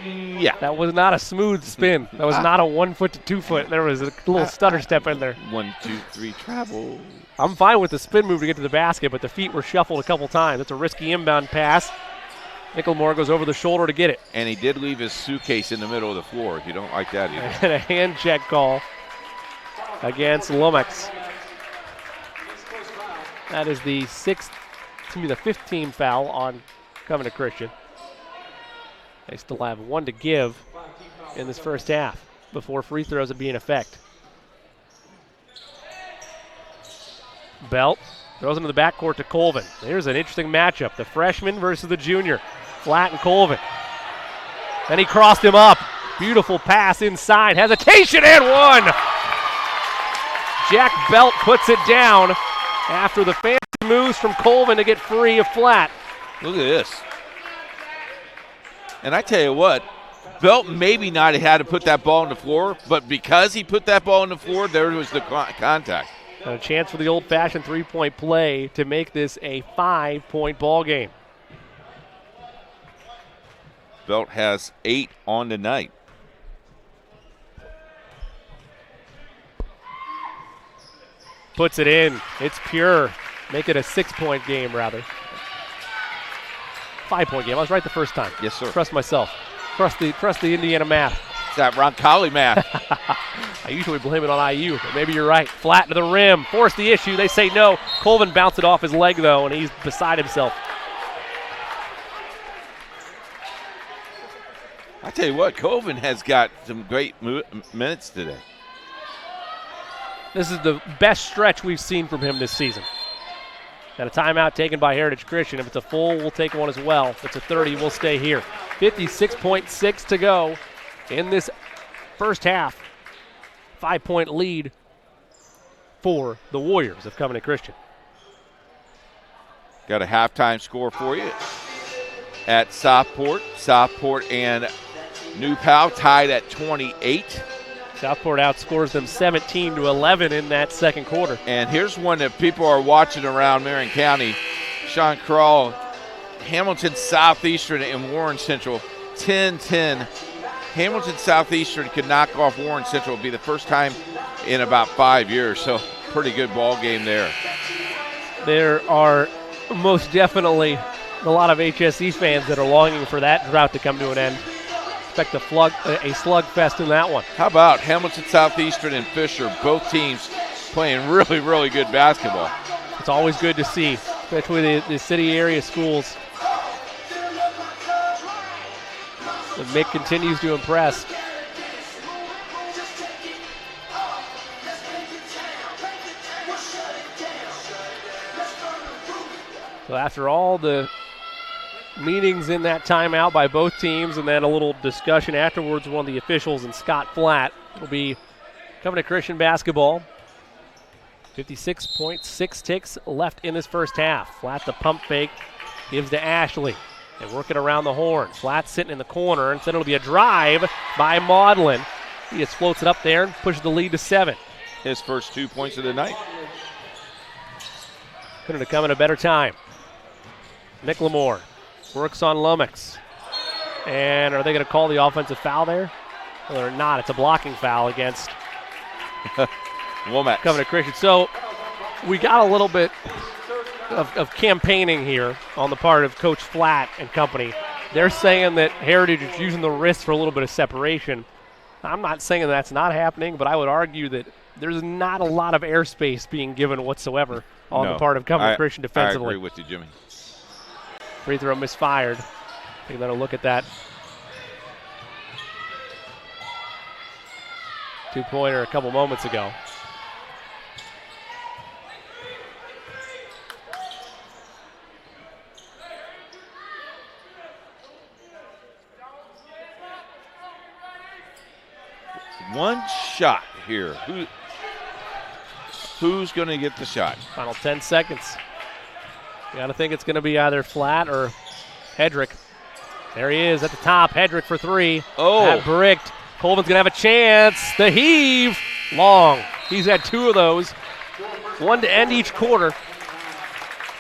Yeah. That was not a smooth spin. That was not a 1 foot to 2 foot. There was a little stutter step in there. 1, 2, 3, travel. I'm fine with the spin move to get to the basket, but the feet were shuffled a couple times. It's a risky inbound pass. McLemore goes over the shoulder to get it. And he did leave his suitcase in the middle of the floor. You don't like that either. And a hand check call against Lomax. That is the 15th foul on Covenant Christian. They still have 1 to give in this first half before free throws would be in effect. Belt throws into the backcourt to Colvin. There's an interesting matchup. The freshman versus the junior. Flat and Colvin. Then he crossed him up. Beautiful pass inside. Hesitation and 1. Jack Belt puts it down after the fancy moves from Colvin to get free of Flat. Look at this. And I tell you what, Belt maybe not had to put that ball on the floor, but because he put that ball on the floor, there was the contact. And a chance for the old-fashioned three-point play to make this a 5-point ball game. Belt has 8 on the night. Puts it in. It's pure. Make it a 6-point game, rather. 5-point game. I was right the first time. Yes, sir. Trust myself. Trust the Indiana math. It's that Roncalli math. I usually blame it on IU, but maybe you're right. Flat to the rim. Force the issue. They say no. Colvin bounced it off his leg, though, and he's beside himself. I tell you what, Colvin has got some great minutes today. This is the best stretch we've seen from him this season. Got a timeout taken by Heritage Christian. If it's a full, we'll take one as well. If it's a 30, we'll stay here. 56.6 to go in this first half. 5-point lead for the Warriors of Covenant Christian. Got a halftime score for you at Southport. Southport and New Pal tied at 28. Southport outscores them 17-11 in that second quarter. And here's one that people are watching around Marion County. Sean Crawl, Hamilton Southeastern and Warren Central, 10-10. Hamilton Southeastern could knock off Warren Central. It'll be the first time in about 5 years, so pretty good ball game there. There are most definitely a lot of HSE fans that are longing for that drought to come to an end. Expect a slugfest in that one. How about Hamilton Southeastern and Fisher, both teams playing really, really good basketball. It's always good to see, especially the city area schools. The Mick continues to impress. So after all the meetings in that timeout by both teams and then a little discussion afterwards with one of the officials and Scott Flatt, it'll be Covenant Christian basketball. 56.6 ticks left in this first half. Flatt the pump fake, gives to Ashley. They work it around the horn. Flatt sitting in the corner. Instead it'll be a drive by Maudlin. He just floats it up there and pushes the lead to 7. His first 2 points of the night. Couldn't have come at a better time. Nick Lamore works on Lomax. And are they going to call the offensive foul there? Well, they're not. It's a blocking foul against Lomax. Covenant Christian. So we got a little bit of campaigning here on the part of Coach Flatt and company. They're saying that Heritage is using the wrist for a little bit of separation. I'm not saying that's not happening, but I would argue that there's not a lot of airspace being given whatsoever on the part of Covenant Christian defensively. I agree with you, Jimmy. Free throw misfired. Take another look at that. 2-pointer a couple moments ago. One shot here. Who's going to get the shot? Final 10 seconds. You got to think it's going to be either Flatt or Hedrick. There he is at the top. Hedrick for 3. Oh. That bricked. Colvin's going to have a chance. The heave. Long. He's had 2 of those. One to end each quarter.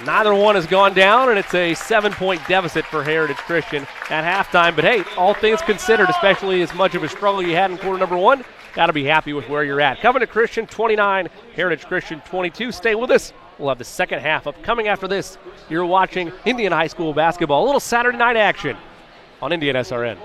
Neither one has gone down, and it's a 7-point deficit for Heritage Christian at halftime. But, hey, all things considered, especially as much of a struggle you had in quarter number 1, got to be happy with where you're at. Covenant Christian 29, Heritage Christian 22. Stay with us. We'll have the second half upcoming after this. You're watching Indiana High School basketball. A little Saturday night action on Indiana SRN.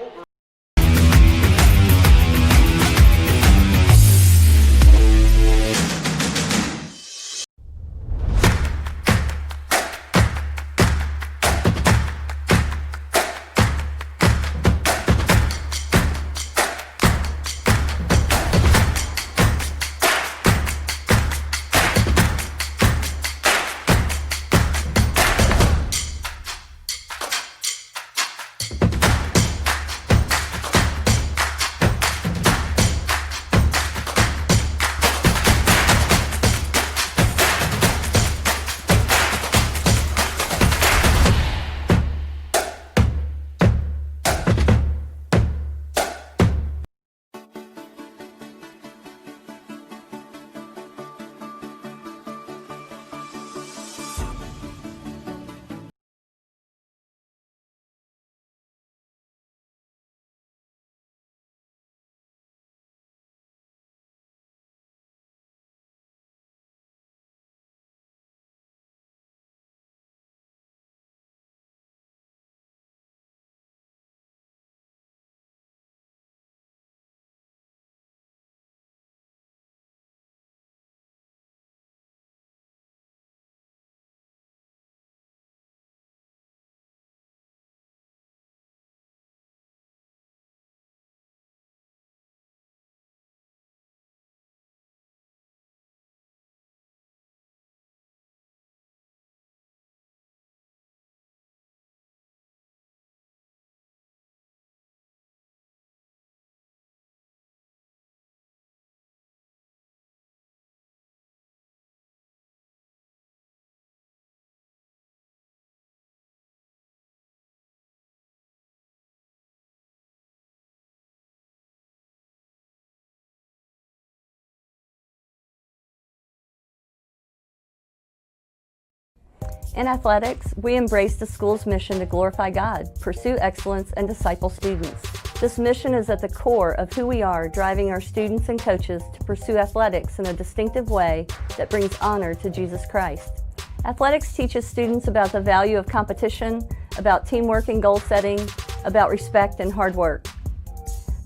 In athletics, we embrace the school's mission to glorify God, pursue excellence, and disciple students. This mission is at the core of who we are, driving our students and coaches to pursue athletics in a distinctive way that brings honor to Jesus Christ. Athletics teaches students about the value of competition, about teamwork and goal setting, about respect and hard work.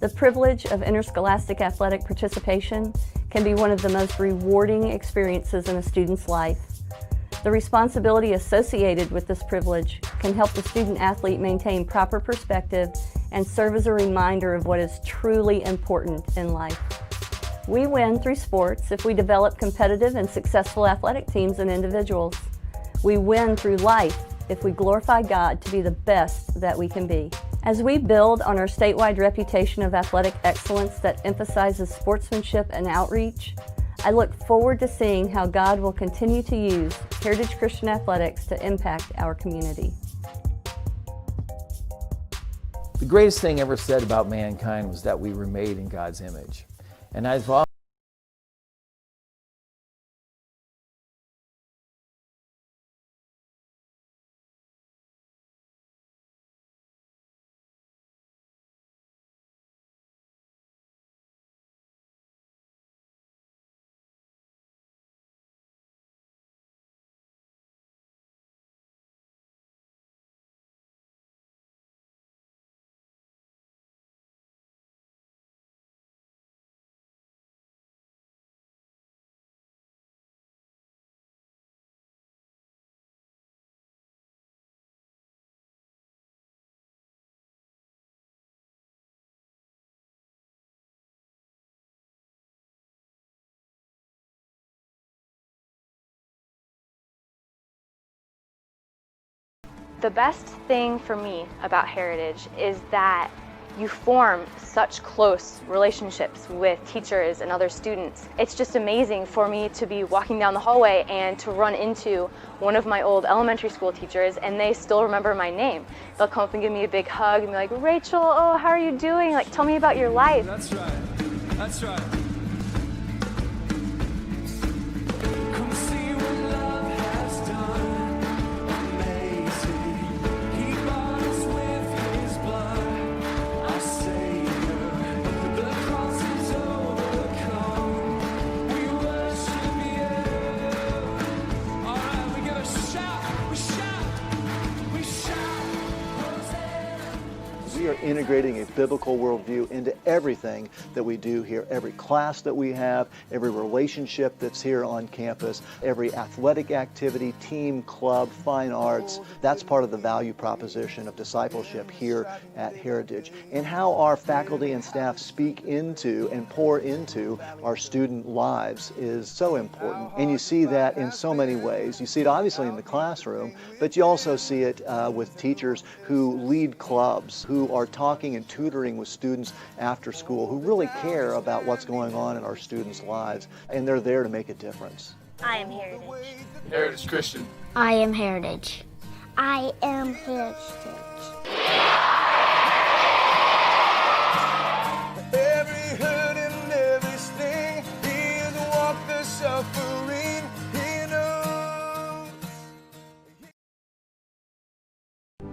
The privilege of interscholastic athletic participation can be one of the most rewarding experiences in a student's life. The responsibility associated with this privilege can help the student athlete maintain proper perspective and serve as a reminder of what is truly important in life. We win through sports if we develop competitive and successful athletic teams and individuals. We win through life if we glorify God to be the best that we can be. As we build on our statewide reputation of athletic excellence that emphasizes sportsmanship and outreach, I look forward to seeing how God will continue to use Heritage Christian Athletics to impact our community. The greatest thing ever said about mankind was that we were made in God's image. And I've often The best thing for me about Heritage is that you form such close relationships with teachers and other students. It's just amazing for me to be walking down the hallway and to run into one of my old elementary school teachers and they still remember my name. They'll come up and give me a big hug and be like, Rachel, oh, how are you doing? Like, tell me about your life. That's right. That's right. We are integrating a biblical worldview into everything that we do here. Every class that we have, every relationship that's here on campus, every athletic activity, team, club, fine arts, that's part of the value proposition of discipleship here at Heritage. And how our faculty and staff speak into and pour into our student lives is so important. And you see that in so many ways. You see it obviously in the classroom, but you also see it with teachers who lead clubs, who are talking and tutoring with students after school, who really care about what's going on in our students' lives, and they're there to make a difference. I am Heritage. Heritage Christian. I am Heritage. I am Heritage. Every hurt and every sting, he has walked the suffering, he knows.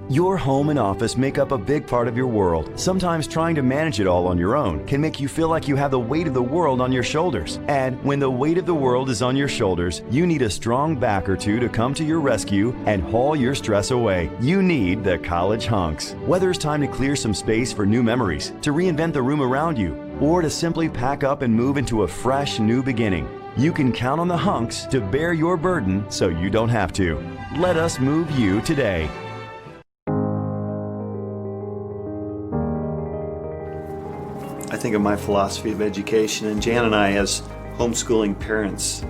Your home and office make up a big part of your world. Sometimes trying to manage it all on your own can make you feel like you have the weight of the world on your shoulders. And when the weight of the world is on your shoulders, you need a strong back or two to come to your rescue and haul your stress away. You need the College Hunks. Whether it's time to clear some space for new memories, to reinvent the room around you, or to simply pack up and move into a fresh new beginning, you can count on the Hunks to bear your burden so you don't have to. Let us move you today. I think of my philosophy of education, and Jan and I, as homeschooling parents,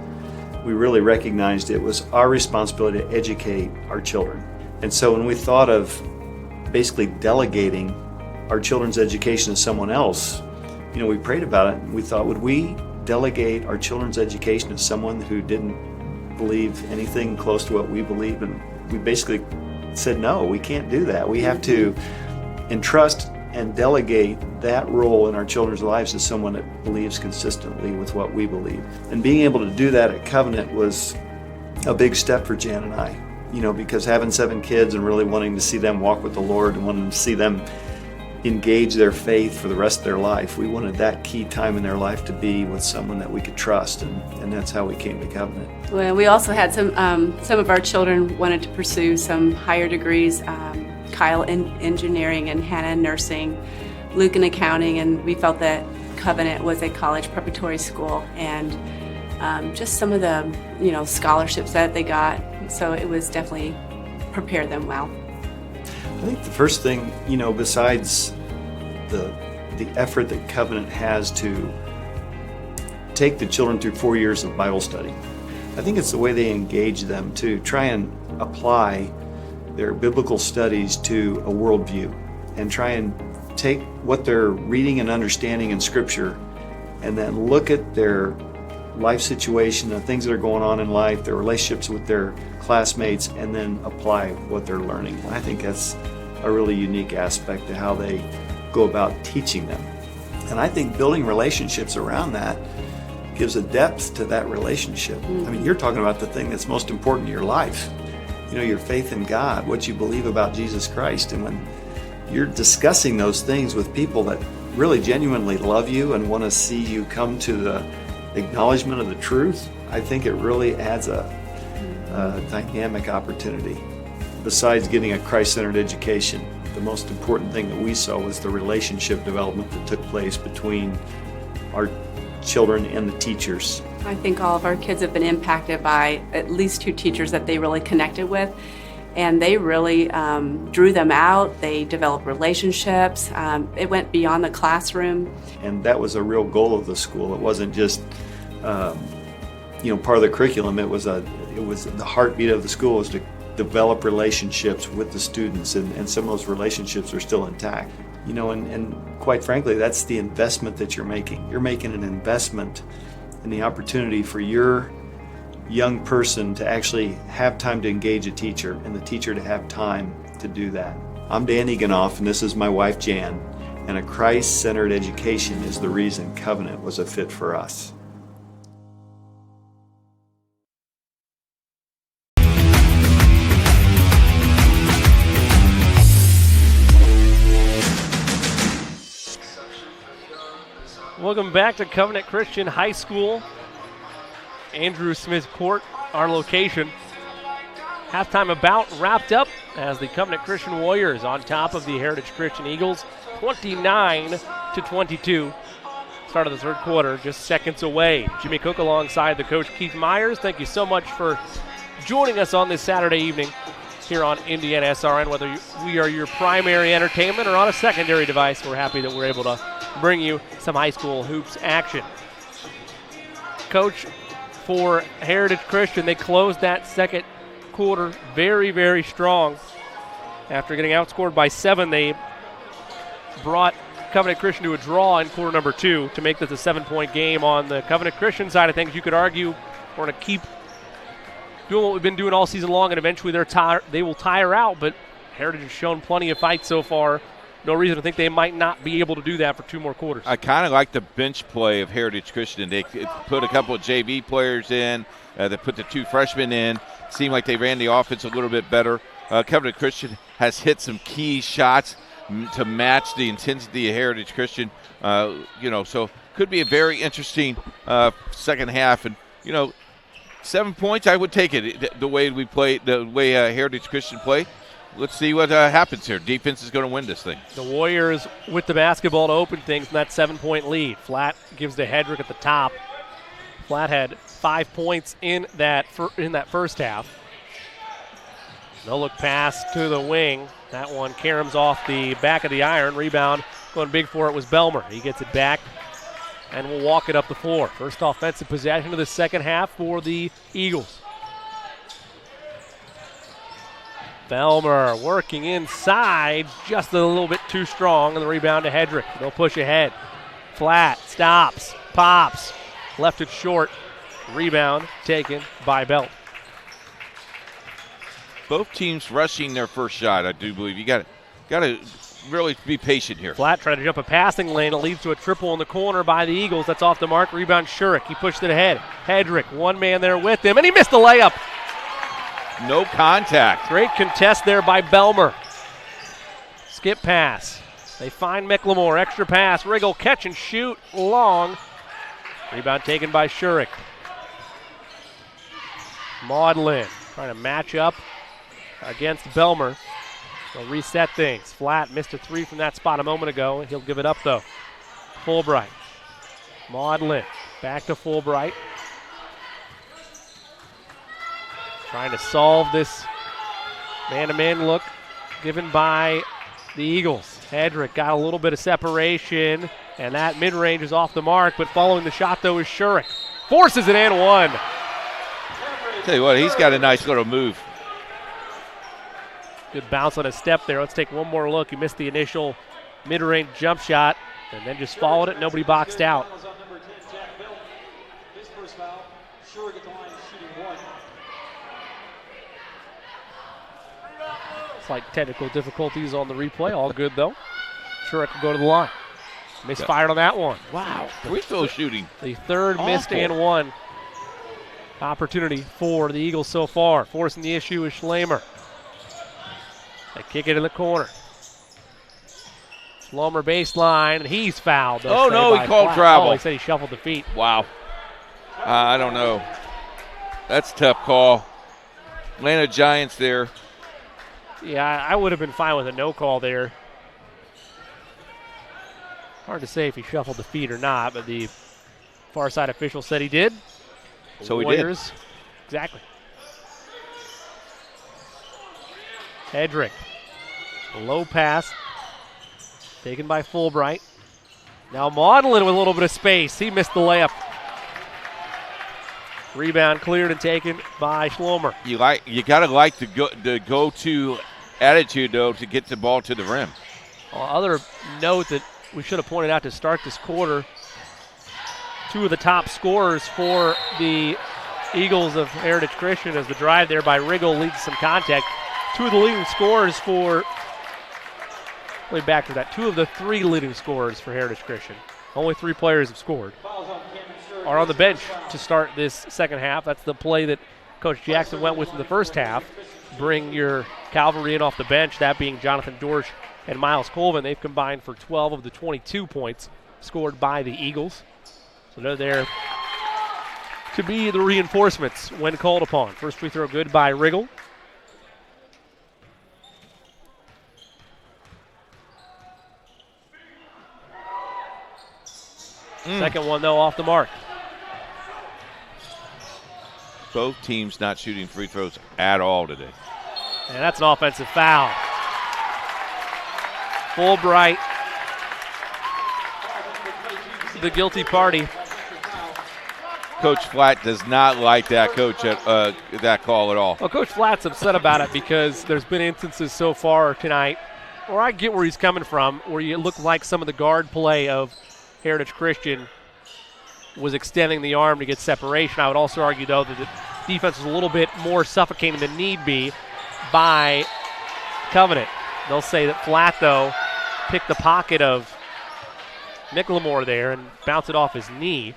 we really recognized it was our responsibility to educate our children. And so when we thought of basically delegating our children's education to someone else, we prayed about it and we thought, would we delegate our children's education to someone who didn't believe anything close to what we believe? And we basically said, no, we can't do that. We have to entrust and delegate that role in our children's lives to someone that believes consistently with what we believe. And being able to do that at Covenant was a big step for Jan and I. because having 7 kids and really wanting to see them walk with the Lord and wanting to see them engage their faith for the rest of their life, we wanted that key time in their life to be with someone that we could trust, and that's how we came to Covenant. Well, we also had some of our children wanted to pursue some higher degrees, Kyle in engineering and Hannah in nursing, Luke in accounting, and we felt that Covenant was a college preparatory school, and just some of the scholarships that they got, so it was definitely prepared them well. I think the first thing, besides the effort that Covenant has to take the children through 4 years of Bible study, I think it's the way they engage them to try and apply their biblical studies to a worldview and try and take what they're reading and understanding in Scripture and then look at their life situation, the things that are going on in life, their relationships with their classmates, and then apply what they're learning. I think that's a really unique aspect to how they go about teaching them. And I think building relationships around that gives a depth to that relationship. I mean, you're talking about the thing that's most important in your life. Your faith in God, what you believe about Jesus Christ. And when you're discussing those things with people that really genuinely love you and want to see you come to the acknowledgement of the truth, I think it really adds a dynamic opportunity. Besides getting a Christ-centered education, the most important thing that we saw was the relationship development that took place between our children and the teachers. I think all of our kids have been impacted by at least 2 teachers that they really connected with, and they really drew them out. They developed relationships. It went beyond the classroom. And that was a real goal of the school. It wasn't just part of the curriculum. It was the heartbeat of the school was to develop relationships with the students, and some of those relationships are still intact. And quite frankly, that's the investment that you're making. You're making an investment in the opportunity for your young person to actually have time to engage a teacher and the teacher to have time to do that. I'm Dan Eganoff, and this is my wife Jan, and a Christ-centered education is the reason Covenant was a fit for us. Welcome back to Covenant Christian High School. Andrew Smith Court, our location. Halftime about wrapped up as the Covenant Christian Warriors on top of the Heritage Christian Eagles, 29-22. Start of the third quarter, just seconds away. Jimmy Cook alongside the coach Keith Myers. Thank you so much for joining us on this Saturday evening here on Indiana SRN. Whether we are your primary entertainment or on a secondary device, we're happy that we're able to bring you some high school hoops action. Coach, for Heritage Christian, they closed that second quarter very, very strong. After getting outscored by 7, they brought Covenant Christian to a draw in quarter number 2 to make this a 7-point game. On the Covenant Christian side of things, you could argue we're going to keep doing what we've been doing all season long, and eventually they will tire out, but Heritage has shown plenty of fight so far. No reason to think they might not be able to do that for 2 more quarters. I kind of like the bench play of Heritage Christian. They put a couple of JV players in. They put the 2 freshmen in. Seemed like they ran the offense a little bit better. Covenant Christian has hit some key shots to match the intensity of Heritage Christian. So could be a very interesting second half. And, 7 points, I would take it the way we play, the way Heritage Christian play. Let's see what happens here. Defense is going to win this thing. The Warriors with the basketball to open things in that 7-point lead. Flat gives to Hedrick at the top. Flat had 5 points in that first half. No look pass to the wing. That one caroms off the back of the iron. Rebound going big for it was Belmer. He gets it back and will walk it up the floor. First offensive possession of the second half for the Eagles. Belmer working inside, just a little bit too strong, and the rebound to Hedrick. They'll push ahead. Flat, stops, pops, left it short. Rebound taken by Belt. Both teams rushing their first shot, I do believe. You got to really be patient here. Flat trying to jump a passing lane. It leads to a triple in the corner by the Eagles. That's off the mark. Rebound Shurik. He pushed it ahead. Hedrick, one man there with him, and he missed the layup. No contact. Great contest there by Belmer. Skip pass. They find McLemore. Extra pass. Riggle catch and shoot long. Rebound taken by Shurik. Maudlin trying to match up against Belmer. They'll reset things. Flat missed a three from that spot a moment ago. He'll give it up though. Fulbright. Maudlin back to Fulbright. Trying to solve this man-to-man look given by the Eagles. Hedrick got a little bit of separation, and that mid-range is off the mark, but following the shot, though, is Shurik. Forces it and one. Tell you what, he's got a nice little move. Good bounce on his step there. Let's take one more look. He missed the initial mid-range jump shot, and then just followed it. Nobody boxed out. His first foul. Shurik at the line, shooting one. Slight technical difficulties on the replay. All good, though. Shurik will go to the line. Misfired on that one. Wow, free throw shooting. The third Awful. missed and one opportunity for the Eagles so far. Forcing the issue is Schlamer. They kick it in the corner. Schlamer baseline, and he's fouled. Oh, no, he called travel. Oh, he said he shuffled the feet. Wow. I don't know. That's a tough call. Atlanta Giants there. Yeah, I would have been fine with a no call there. Hard to say if he shuffled the feet or not, but the far side official said he did. So he Warriors, did. Exactly. Hedrick. Low pass. Taken by Fulbright. Now Maudlin with a little bit of space. He missed the layup. Rebound cleared and taken by Schlamer. You gotta like the go-to attitude though to get the ball to the rim. Other note that we should have pointed out to start this quarter, two of the top scorers for the Eagles of Heritage Christian as the drive there by Riggle leads to some contact. Two of the leading scorers for, let me back to that, two of the three leading scorers for Heritage Christian. Only three players have scored. Are on the bench to start this second half. That's the play that Coach Jackson went with in the first half. Bring your cavalry in off the bench, that being Jonathan Dorsch and Miles Colvin. They've combined for 12 of the 22 points scored by the Eagles. So they're there to be the reinforcements when called upon. First free throw good by Riggle. Second one, though, off the mark. Both teams not shooting free throws at all today. And that's an offensive foul. Fulbright, the guilty party. Coach Flatt does not like that that call at all. Well, Coach Flatt's upset about it because there's been instances so far tonight where I get where he's coming from, where you look like some of the guard play of Heritage Christian was extending the arm to get separation. I would also argue, though, that the defense was a little bit more suffocating than need be by Covenant. They'll say that Flatt, though, picked the pocket of McLemore there and bounced it off his knee.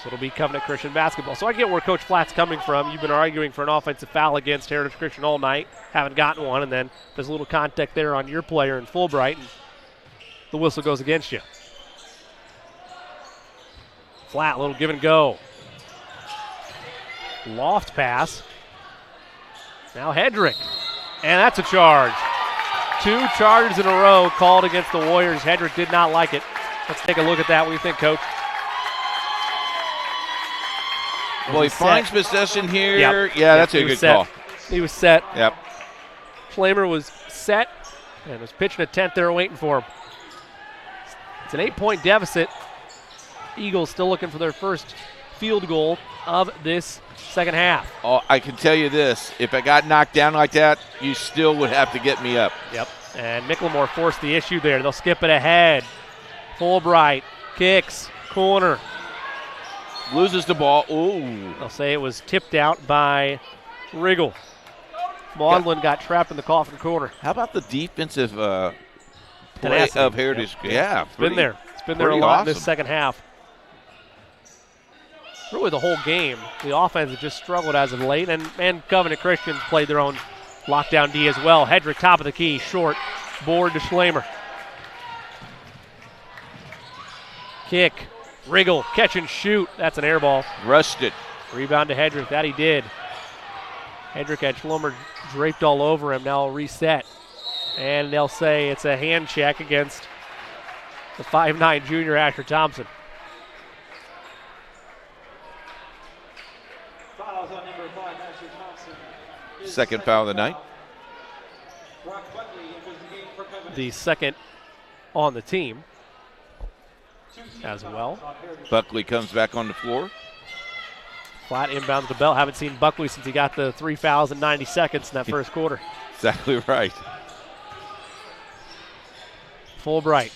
So it'll be Covenant Christian basketball. So I get where Coach Flatt's coming from. You've been arguing for an offensive foul against Heritage Christian all night, haven't gotten one, and then there's a little contact there on your player in Fulbright, and the whistle goes against you. Flat, little give and go. Loft pass. Now Hedrick. And that's a charge. Two charges in a row called against the Warriors. Hedrick did not like it. Let's take a look at that. What do you think, Coach? Well, he finds possession here. Yep. Yeah, that's a good call. He was set. Yep. Schlamer was set and was pitching a tent there waiting for him. It's an 8-point deficit. Eagles still looking for their first field goal of this second half. Oh, I can tell you this. If I got knocked down like that, you still would have to get me up. Yep. And McLemore forced the issue there. They'll skip it ahead. Fulbright kicks, corner. Loses the ball. Ooh. They'll say it was tipped out by Riggle. Maudlin got trapped in the coffin corner. How about the defensive play of Heritage? Yeah. It's been there. It's been there a lot in this awesome. second half. really the whole game. The offense has just struggled as of late, and Covenant Christian's played their own lockdown D as well. Hedrick, top of the key, short, board to Schlamer. Kick, Riggle, catch and shoot. That's an air ball. Rushed it. Rebound to Hedrick. That he did. Hedrick had Schlamer draped all over him. Now reset. And they'll say it's a hand check against the 5'9 junior Asher Thompson. Fouls on number 5, Asher Thompson. Second foul of the night. Brock Buckley enters the game for Covenant. The second on the team as well. Buckley comes back on the floor. Flat inbounds the belt. Haven't seen Buckley since he got the 3 fouls in 90 seconds in that first quarter. Exactly right. Fulbright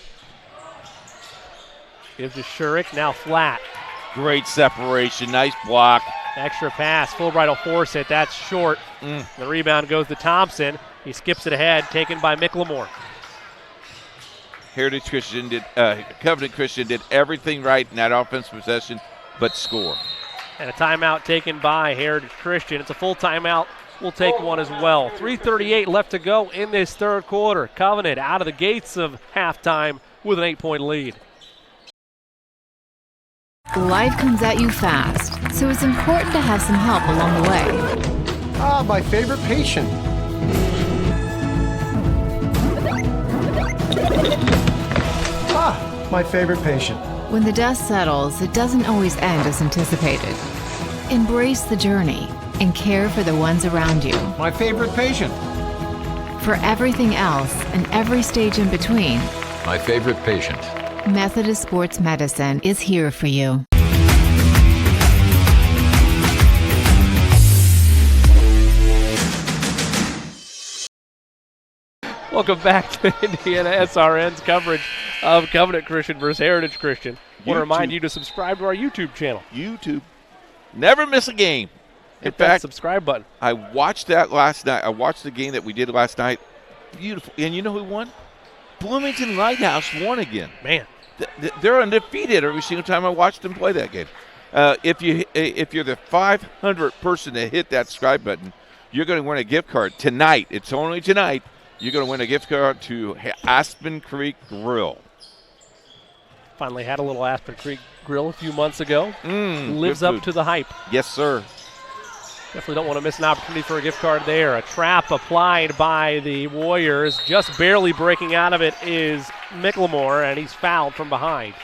gives to Shurik, now flat. Great separation, nice block. Extra pass, Fulbright will force it, that's short. The rebound goes to Thompson. He skips it ahead, taken by McLemore. Heritage Christian did, Covenant Christian did everything right in that offensive possession, but score. And a timeout taken by Heritage Christian. It's a full timeout. We'll take one as well. 3:38 left to go in this third quarter. Covenant out of the gates of halftime with an 8-point lead. Life comes at you fast, so it's important to have some help along the way. Ah, my favorite patient. Ah, my favorite patient. When the dust settles, it doesn't always end as anticipated. Embrace the journey and care for the ones around you. My favorite patient. For everything else and every stage in between, my favorite patient. Methodist Sports Medicine is here for you. Welcome back to Indiana SRN's coverage of Covenant Christian versus Heritage Christian. I want to remind you to subscribe to our YouTube channel. YouTube. Never miss a game. In Hit that fact, subscribe button. I watched that last night. I watched the game that we did last night. Beautiful. And you know who won? Bloomington Lighthouse won again. Man. They're undefeated every single time I watched them play that game. If you're the 500th person to hit that subscribe button, you're going to win a gift card tonight. It's only tonight. You're going to win a gift card to Aspen Creek Grill. Finally had a little Aspen Creek Grill a few months ago. Lives good up food. to the hype. Yes, sir. Definitely don't want to miss an opportunity for a gift card there. A trap applied by the Warriors. Just barely breaking out of it is McLemore, and he's fouled from behind.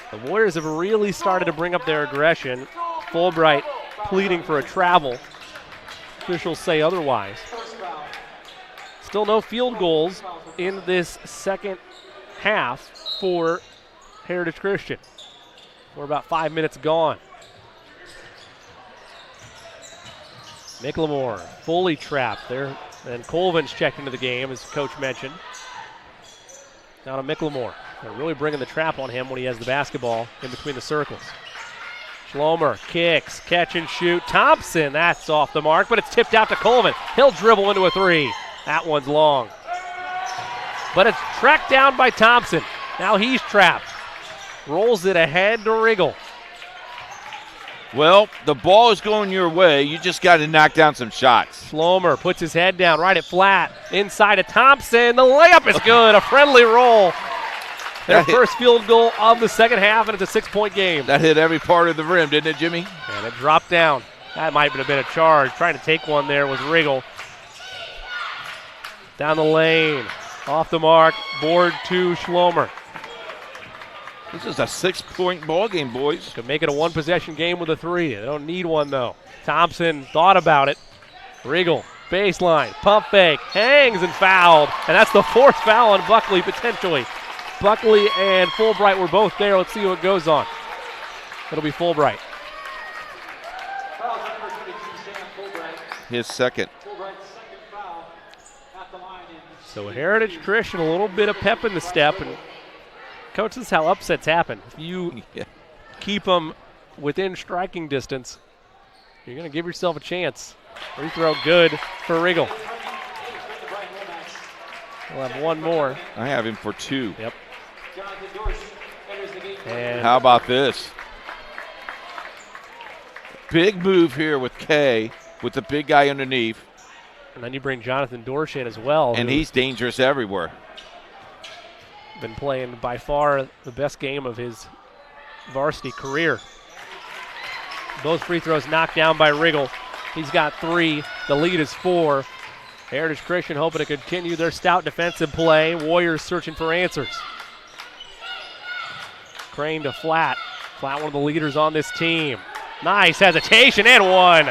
The Warriors have really started to bring up their aggression. Fulbright pleading for a travel. Officials say otherwise. Still no field goals in this second half for Heritage Christian. We're about 5 minutes gone. McLemore fully trapped there. And Colvin's checked into the game, as Coach mentioned. Now to McLemore. They're really bringing the trap on him when he has the basketball in between the circles. Schlamer kicks, catch and shoot. Thompson, that's off the mark, but it's tipped out to Colvin. He'll dribble into a three. That one's long. But it's tracked down by Thompson. Now he's trapped. Rolls it ahead to Riggle. Well, the ball is going your way. You just got to knock down some shots. Schlamer puts his head down, right at flat. Inside of Thompson. The layup is good. A friendly roll. Their first field goal of the second half, and it's a 6-point game. That hit every part of the rim, didn't it, Jimmy? And it dropped down. That might have been a charge. Trying to take one there was Riggle. Down the lane. Off the mark. Board to Schlamer. This is a 6-point ball game, boys. Could make it a one-possession game with a three. They don't need one, though. Thompson thought about it. Riggle, baseline, pump fake, hangs and fouled. And that's the fourth foul on Buckley, potentially. Buckley and Fulbright were both there. Let's see what goes on. It'll be Fulbright. His second. So Heritage Christian, a little bit of pep in the step. And Coach, this is how upsets happen. If you keep them within striking distance, you're going to give yourself a chance. Free throw good for Riggle. We'll have one more. I have him for two. Yep. And how about this? Big move here with Kay, with the big guy underneath. And then you bring Jonathan Dorsch in as well. And he's dangerous everywhere. Been playing by far the best game of his varsity career. Both free throws knocked down by Riggle. He's got 3. The lead is 4. Heritage Christian hoping to continue their stout defensive play. Warriors searching for answers. Crane to Flat. Flat, one of the leaders on this team. Nice hesitation and one.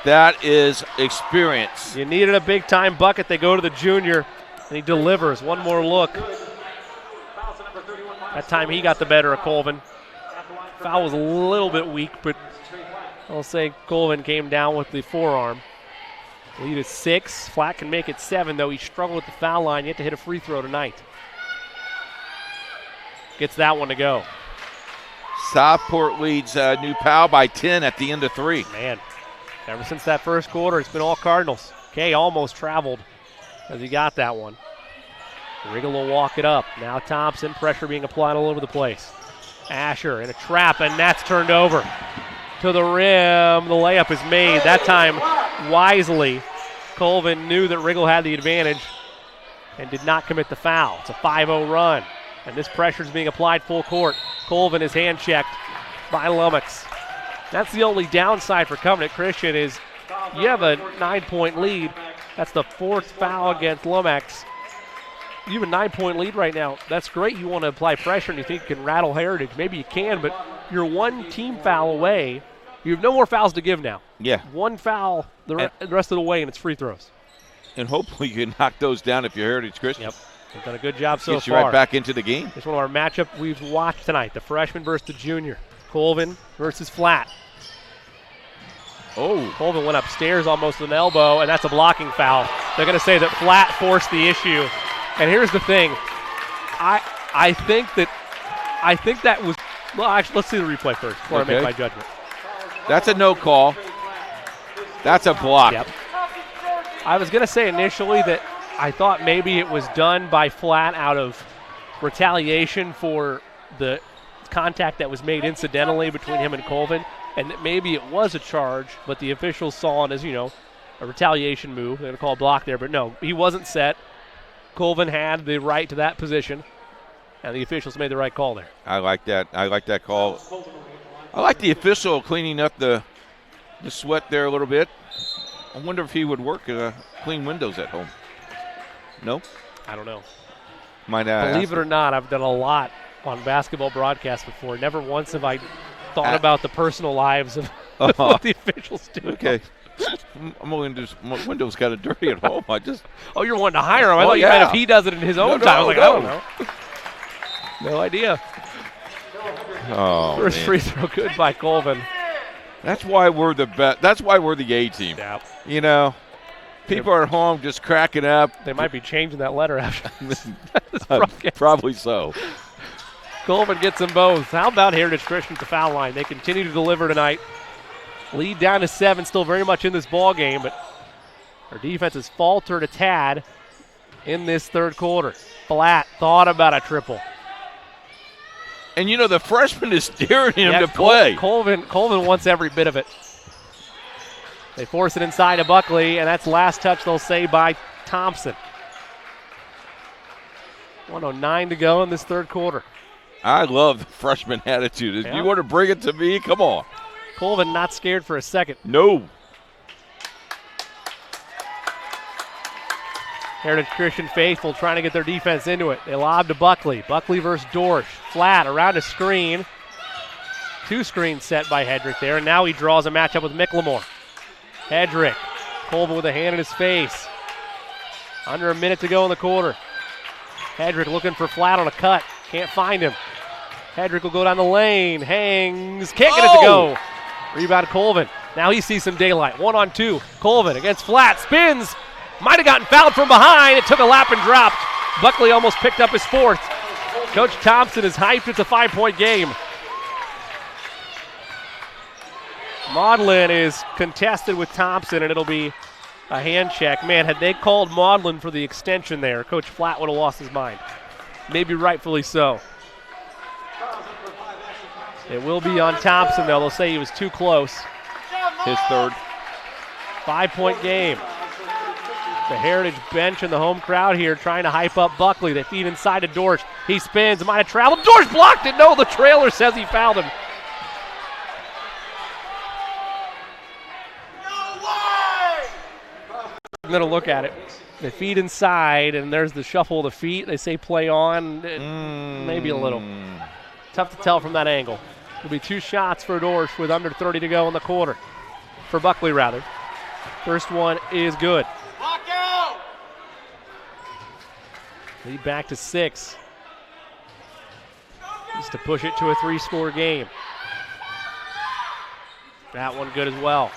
That is experience. You needed a big-time bucket. They go to the junior, and he delivers. One more look. That time he got the better of Colvin. Foul was a little bit weak, but I'll say Colvin came down with the forearm. Lead is 6. Flat can make it 7, though. He struggled with the foul line. Yet to hit a free throw tonight. Gets that one to go. Southport leads New Pal by 10 at the end of 3. Man, ever since that first quarter, it's been all Cardinals. Kay almost traveled as he got that one. Riggle will walk it up. Now Thompson, pressure being applied all over the place. Asher in a trap, and that's turned over. To the rim, the layup is made. That time, wisely, Colvin knew that Riggle had the advantage and did not commit the foul. It's a 5-0 run, and this pressure is being applied full court. Colvin is hand-checked by Lummox. That's the only downside for Covenant Christian is you have a 9-point lead. That's the 4th foul against Lummox. You have a 9-point lead right now. That's great. You want to apply pressure and you think you can rattle Heritage. Maybe you can, but you're one team foul away. You have no more fouls to give now. Yeah. One foul the rest of the way, and it's free throws. And hopefully you can knock those down if you're Heritage Christian. Yep. They've done a good job so far. Gets you far. right back into the game. It's one of our matchup we've watched tonight. The freshman versus the junior. Colvin versus Flat. Oh. Colvin went upstairs almost with an elbow, and that's a blocking foul. They're going to say that Flat forced the issue. And here's the thing. I think that was, well, actually, let's see the replay first before I make my judgment. That's a no call. That's a block. Yep. I was going to say initially that I thought maybe it was done by Flat out of retaliation for the contact that was made incidentally between him and Colvin, and that maybe it was a charge, but the officials saw it as, a retaliation move. They're going to call a block there, but no, he wasn't set. Colvin had the right to that position, and the officials made the right call there. I like that. I like that call. I like the official cleaning up the sweat there a little bit. I wonder if he would work clean windows at home. No? I don't know. Might Believe it or not, I've done a lot on basketball broadcasts before. Never once have I thought about the personal lives of what the officials do. Okay. I'm windows kind of dirty at home. Oh, you're wanting to hire him. I thought you meant if he does it in his own time. I was like, I don't know. No idea. Oh, First free throw good by Colvin. That's why we're the best. That's why we're the A team. Yeah. People are at home just cracking up. They might be changing that letter after this Probably so. Colvin gets them both. How about Heritage Christian at the foul line? They continue to deliver tonight. Lead down to 7, still very much in this ball game, but our defense has faltered a tad in this third quarter. Flat thought about a triple. And the freshman is daring him to play. Colvin wants every bit of it. They force it inside to Buckley, and that's last touch, they'll say, by Thompson. 1:09 to go in this third quarter. I love the freshman attitude. If you want to bring it to me, come on. Colvin not scared for a second. No. Heritage Christian faithful trying to get their defense into it. They lob to Buckley. Buckley versus Dorsch. Flat around a screen. 2 screens set by Hedrick there, and now he draws a matchup with Micklemore. Hedrick. Colvin with a hand in his face. Under a minute to go in the quarter. Hedrick looking for Flat on a cut. Can't find him. Hedrick will go down the lane. Hangs. Can't get it to go. Rebound Colvin. Now he sees some daylight. 1-on-2. Colvin against Flat. Spins. Might have gotten fouled from behind. It took a lap and dropped. Buckley almost picked up his 4th. Coach Thompson is hyped. It's a 5-point game. Maudlin is contested with Thompson, and it'll be a hand check. Man, had they called Maudlin for the extension there, Coach Flat would have lost his mind. Maybe rightfully so. It will be on Thompson, though. They'll say he was too close. His third. 5-point game. The Heritage bench and the home crowd here trying to hype up Buckley. They feed inside to Dorsch. He spins, might have traveled. Dorsch blocked it. No, the trailer says he fouled him. I'm going to look at it. They feed inside, and there's the shuffle of the feet. They say play on. Maybe a little. Tough to tell from that angle. It'll be 2 shots for Dorsch with under 30 to go in the quarter. For Buckley, rather. First one is good. Lead back to 6. Just to push it to a 3-score game. That one good as well.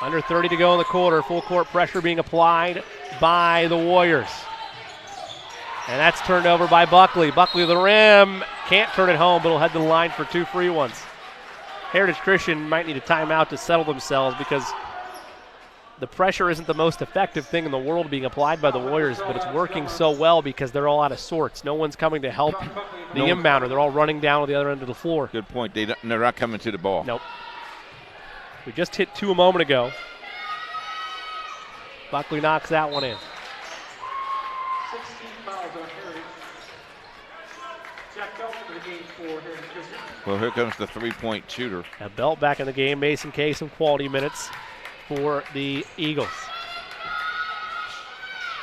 Under 30 to go in the quarter. Full court pressure being applied by the Warriors. And that's turned over by Buckley. Buckley to the rim. Can't turn it home, but will head to the line for 2 free ones. Heritage Christian might need a timeout to settle themselves because the pressure isn't the most effective thing in the world being applied by the Warriors, but it's working so well because they're all out of sorts. No one's coming to help the inbounder. They're all running down to the other end of the floor. Good point. They're not coming to the ball. Nope. We just hit 2 a moment ago. Buckley knocks that one in. 16 fouls on Heritage. Jack Belt for the game for Heritage Christian. Well, here comes the 3-point shooter. Now Belt back in the game. Mason K some quality minutes for the Eagles.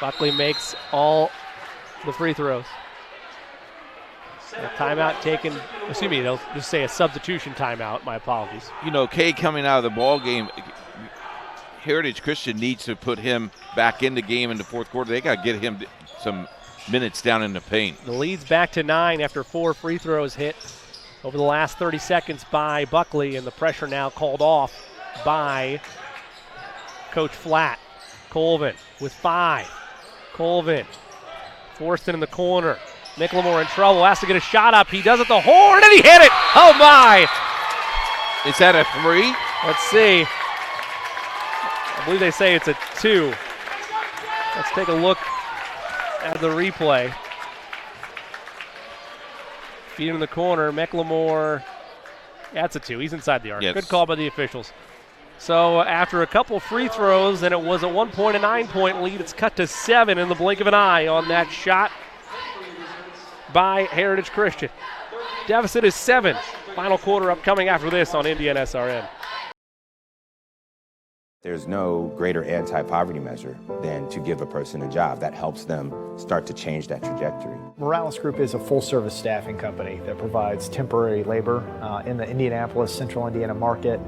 Buckley makes all the free throws. A timeout taken, they'll just say a substitution timeout. My apologies. You know, Kay coming out of the ball game, Heritage Christian needs to put him back in the game in the fourth quarter. They got to get him some minutes down in the paint. The lead's back to 9 after 4 free throws hit over the last 30 seconds by Buckley, and the pressure now called off by Coach Flatt. Colvin with 5. Colvin forced it in the corner. McLemore in trouble, has to get a shot up. He does it the horn, and he hit it. Oh, my. Is that a 3? Let's see. I believe they say it's a 2. Let's take a look at the replay. Feed in the corner. McLemore. That's a 2. He's inside the arc. Yes. Good call by the officials. So after a couple free throws, and it was at one point a 9-point lead, it's cut to 7 in the blink of an eye on that shot by Heritage Christian. Deficit is 7. Final quarter upcoming after this on Indiana SRN. There's no greater anti-poverty measure than to give a person a job. That helps them start to change that trajectory. Morales Group is a full-service staffing company that provides temporary labor in the Indianapolis, Central Indiana market.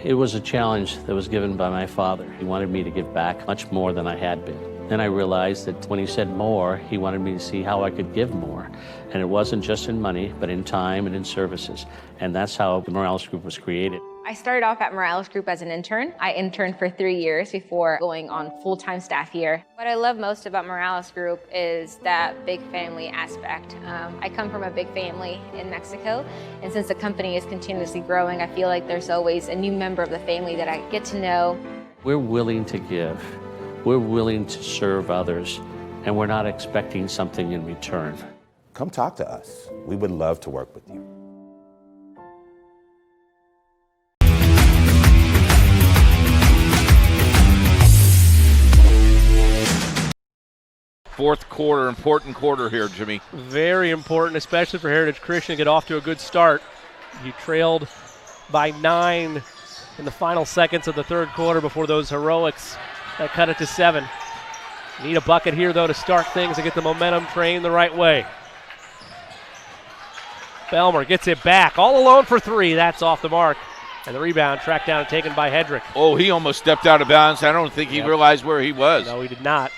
It was a challenge that was given by my father. He wanted me to give back much more than I had been. Then I realized that when he said more, he wanted me to see how I could give more. And it wasn't just in money, but in time and in services. And that's how the Morales Group was created. I started off at Morales Group as an intern. I interned for 3 years before going on full-time staff here. What I love most about Morales Group is that big family aspect. I come from a big family in Mexico, and since the company is continuously growing, I feel like there's always a new member of the family that I get to know. We're willing to give. We're willing to serve others, and we're not expecting something in return. Come talk to us. We would love to work with you. Fourth quarter, important quarter here, Jimmy. Very important, especially for Heritage Christian to get off to a good start. He trailed by 9 in the final seconds of the third quarter before those heroics that cut it to 7. Need a bucket here, though, to start things and get the momentum train the right way. Belmer gets it back, all alone for 3. That's off the mark. And the rebound tracked down and taken by Hedrick. Oh, he almost stepped out of bounds. I don't think he realized where he was. No, he did not.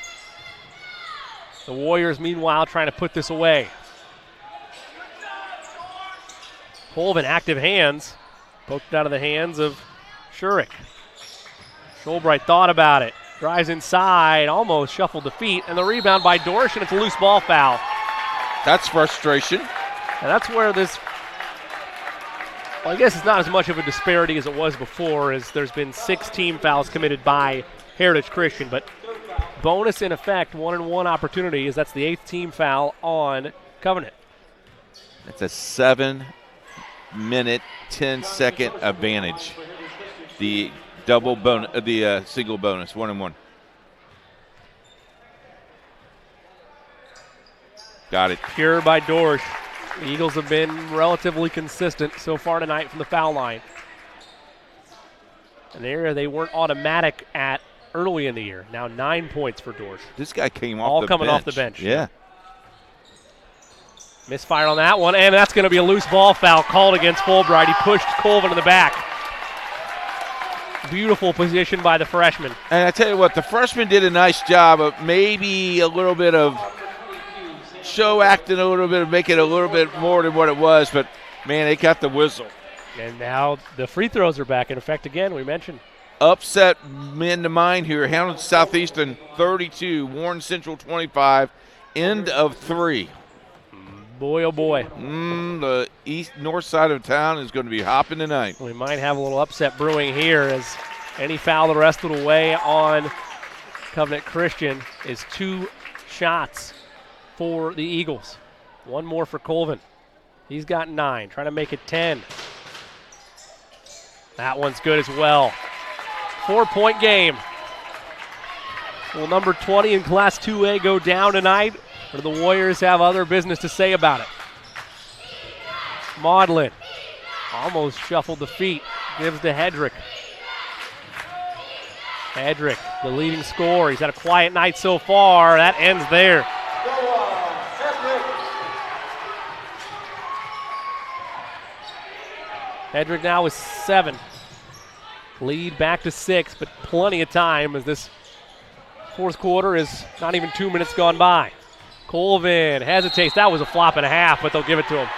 The Warriors, meanwhile, trying to put this away. Colvin, active hands. Poked out of the hands of Shurik. Schulbright thought about it. Drives inside, almost shuffled the feet, and the rebound by Dorsch, and it's a loose ball foul. That's frustration. And that's where this, well, I guess it's not as much of a disparity as it was before, as there's been 6 team fouls committed by Heritage Christian, but bonus in effect, 1-and-1 opportunity, as that's the 8th team foul on Covenant. It's a 7 minute, 10-second advantage. The double bonus, the single bonus, 1-1. Got it. Pure by Dorsch. The Eagles have been relatively consistent so far tonight from the foul line. An area they weren't automatic at early in the year. Now 9 points for Dorsch. This guy came all off the coming bench. off the bench. Yeah. Misfire on that one, and that's going to be a loose ball foul called against Fulbright. He pushed Colvin in the back. Beautiful position by the freshman. And I tell you what, the freshman did a nice job of maybe a little bit of show acting, a little bit of making it a little bit more than what it was, but man, they got the whistle. And now the free throws are back in effect again, we mentioned. Upset men to mind here. Hamilton Southeastern 32, Warren Central 25, end of 3. Boy, oh boy. The north side of town is going to be hopping tonight. We might have a little upset brewing here as any foul the rest of the way on Covenant Christian is 2 shots for the Eagles. 1 more for Colvin. He's got 9, trying to make it 10. That one's good as well. 4-point game. Will number 20 in Class 2A go down tonight, or do the Warriors have other business to say about it? Maudlin almost shuffled the feet. Gives to Hedrick. Hedrick, the leading scorer. He's had a quiet night so far. That ends there. Hedrick now with 7. Lead back to 6, but plenty of time as this fourth quarter is not even 2 minutes gone by. Colvin hesitates. That was a flop and a half, but they'll give it to him.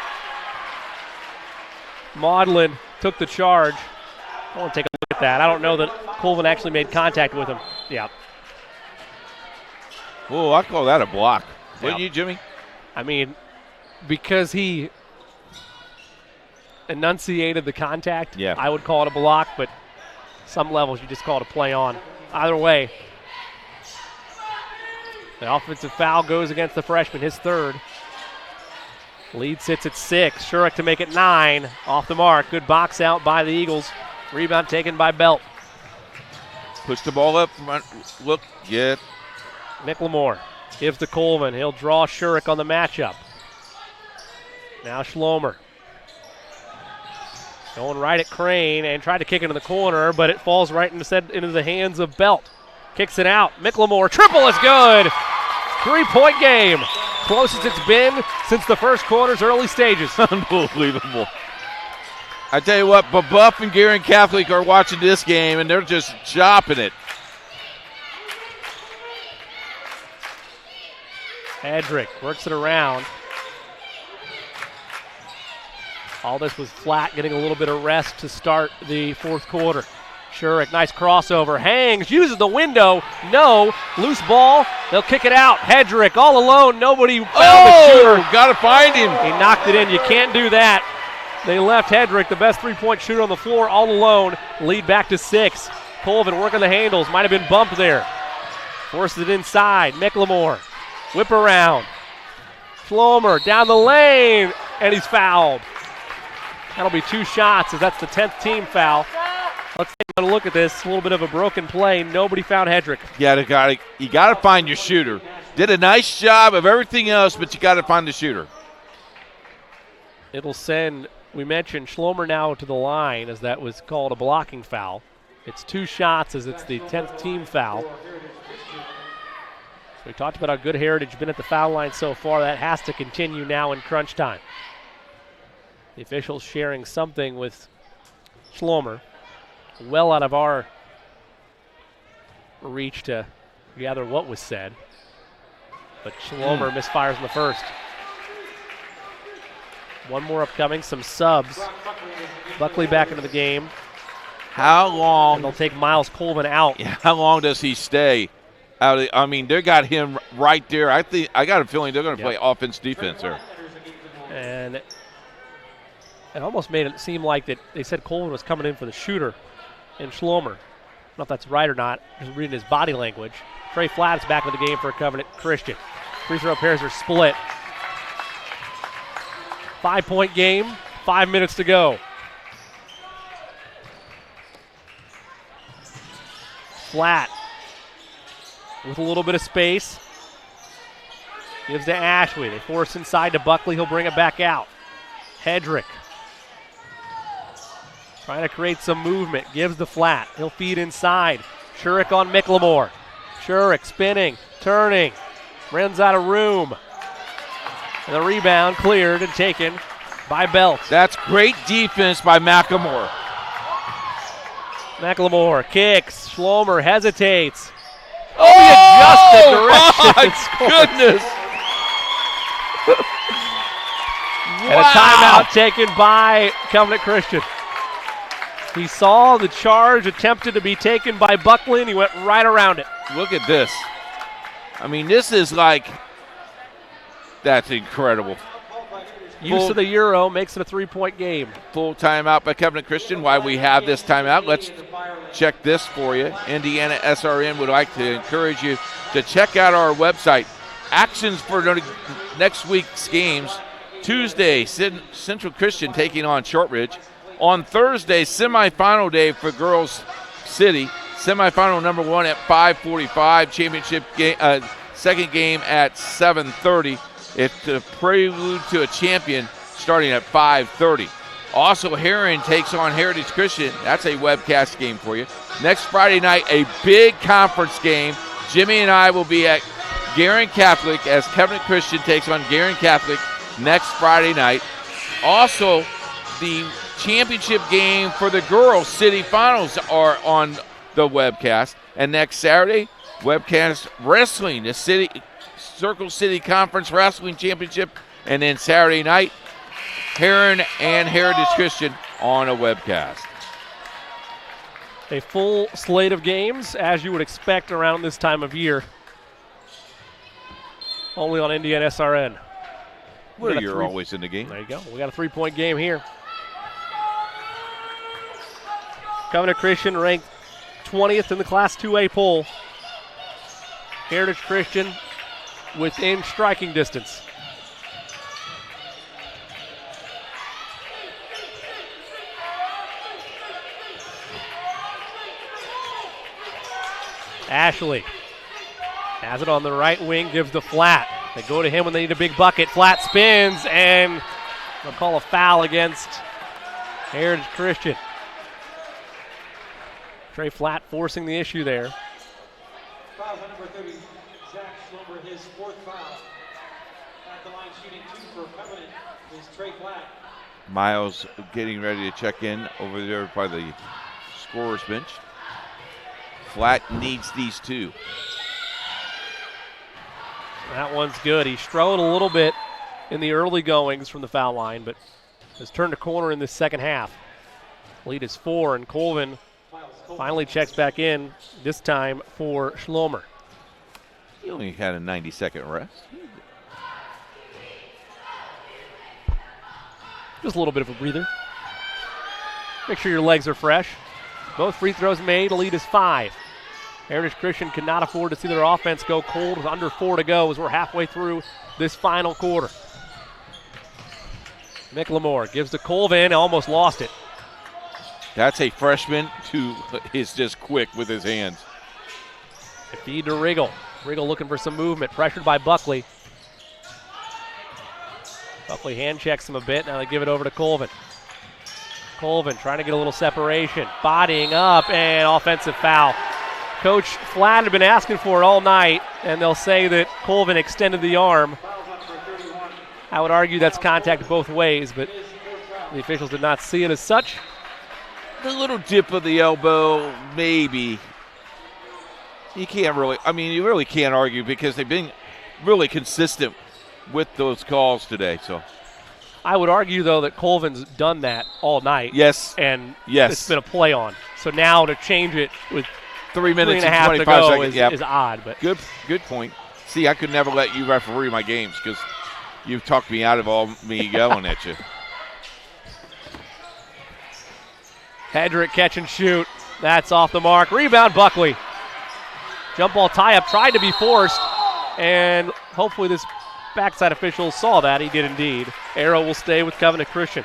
Maudlin took the charge. I want to take a look at that. I don't know that Colvin actually made contact with him. Yeah. Whoa, I call that a block. Wouldn't Yeah. you, Jimmy? I mean, because he enunciated the contact, Yeah. I would call it a block, but some levels you just call it a play on. Either way, the offensive foul goes against the freshman, his 3rd. Lead sits at 6. Shurik to make it 9. Off the mark. Good box out by the Eagles. Rebound taken by Belt. Push the ball up front. Look, yeah. McLemore gives to Colvin. He'll draw Shurik on the matchup. Now Schlomer. Going right at Crane and tried to kick it in the corner, but it falls right into the hands of Belt. Kicks it out. McLemore, triple is good. 3-point game. Closest it's been since the first quarter's early stages. Unbelievable. I tell you what, Buff and Guerin Catholic are watching this game, and they're just chopping it. Hedrick works it around. All this was flat, getting a little bit of rest to start the fourth quarter. Shurik, nice crossover. Hangs, uses the window. No. Loose ball. They'll kick it out. Hedrick all alone. Nobody found the shooter. Got to find him. He knocked it in. You can't do that. They left Hedrick, the best 3-point shooter on the floor, all alone. Lead back to 6. Colvin working the handles. Might have been bumped there. Forces it inside. McLemore. Whip around. Schlomer down the lane. And he's fouled. That'll be 2 shots as that's the 10th team foul. Let's take a look at this. A little bit of a broken play. Nobody found Hedrick. You got to find your shooter. Did a nice job of everything else, but you got to find the shooter. It'll send, we mentioned Schlomer now to the line as that was called a blocking foul. It's 2 shots as it's the 10th team foul. So we talked about how good Heritage been at the foul line so far. That has to continue now in crunch time. The officials sharing something with Schlomer. Well out of our reach to gather what was said. But Schlomer misfires in the first. 1 more upcoming, some subs. Buckley back into the game. How long? And they'll take Miles Colvin out. Yeah, how long does he stay out of they got him right there. I got a feeling they're going to play offense, defense there. And it almost made it seem like that they said Colvin was coming in for the shooter in Schlomer. I don't know if that's right or not. Just reading his body language. Trey Flatt is back in the game for Covenant Christian. Free throw pairs are split. 5-point game. 5 minutes to go. Flat with a little bit of space. Gives to Ashley. They force inside to Buckley. He'll bring it back out. Hedrick trying to create some movement. Gives the flat. He'll feed inside. Shurik on Micklemore. Shurik spinning, turning. Runs out of room. And the rebound cleared and taken by Belt. That's great defense by McLemore. McLemore kicks. Schlomer hesitates. Oh, he adjusted direction. My goodness. And a timeout taken by Covenant Christian. He saw the charge attempted to be taken by Buckley, and he went right around it. Look at this. I mean, this is like, that's incredible. Use of the Euro makes it a 3-point game. Full timeout by Covenant Christian. Why we have this timeout, let's check this for you. Indiana SRN would like to encourage you to check out our website. Actions for next week's games. Tuesday, Central Christian taking on Shortridge. On Thursday, semifinal day for Girls City. Semifinal number 1 at 5:45. Championship game, second game at 7:30. It's a prelude to a champion starting at 5:30. Also, Heron takes on Heritage Christian. That's a webcast game for you. Next Friday night, a big conference game. Jimmy and I will be at Guerin Catholic as Covenant Christian takes on Guerin Catholic next Friday night. Also, the championship game for the girls' city finals are on the webcast. And next Saturday, webcast wrestling, the Circle City Conference Wrestling Championship. And then Saturday night, Heron and Heritage Christian on a webcast. A full slate of games, as you would expect around this time of year. Only on Indiana SRN. Well, you're always in the game. There you go. We got a 3-point game here. Covenant Christian ranked 20th in the Class 2A poll. Heritage Christian within striking distance. Ashley has it on the right wing, gives the flat. They go to him when they need a big bucket. Flat spins, and they'll call a foul against Heritage Christian. Trey Flat forcing the issue there. Foul on number 30, Zach Schlomer, his 4th foul. At the line shooting 2 for Covenant is Trey Flat. Miles getting ready to check in over there by the scorer's bench. Flat needs these 2. That one's good. He struggled a little bit in the early goings from the foul line, but has turned a corner in the second half. Lead is 4, and Colvin finally checks back in, this time for Schlomer. He only had a 90-second rest. Just a little bit of a breather. Make sure your legs are fresh. Both free throws made. The lead is 5. Heritage Christian cannot afford to see their offense go cold with under 4 to go as we're halfway through this final quarter. Micklemore gives to Colvin, almost lost it. That's a freshman who is just quick with his hands. They feed to Riggle. Riggle looking for some movement, pressured by Buckley. Buckley hand checks him a bit. Now they give it over to Colvin. Colvin trying to get a little separation. Bodying up, and offensive foul. Coach Flat had been asking for it all night, and they'll say that Colvin extended the arm. I would argue that's contact both ways, but the officials did not see it as such. The little dip of the elbow, maybe. You can't really, you really can't argue because they've been really consistent with those calls today. So, I would argue, though, that Colvin's done that all night. Yes. And yes, it's been a play on. So now to change it with 3 minutes and 3.5 to 25 go seconds is odd. But good point. See, I could never let you referee my games because you've talked me out of all me yelling at you. Hedrick catch and shoot. That's off the mark. Rebound, Buckley. Jump ball tie-up tried to be forced, and hopefully this backside official saw that. He did indeed. Arrow will stay with Covenant Christian.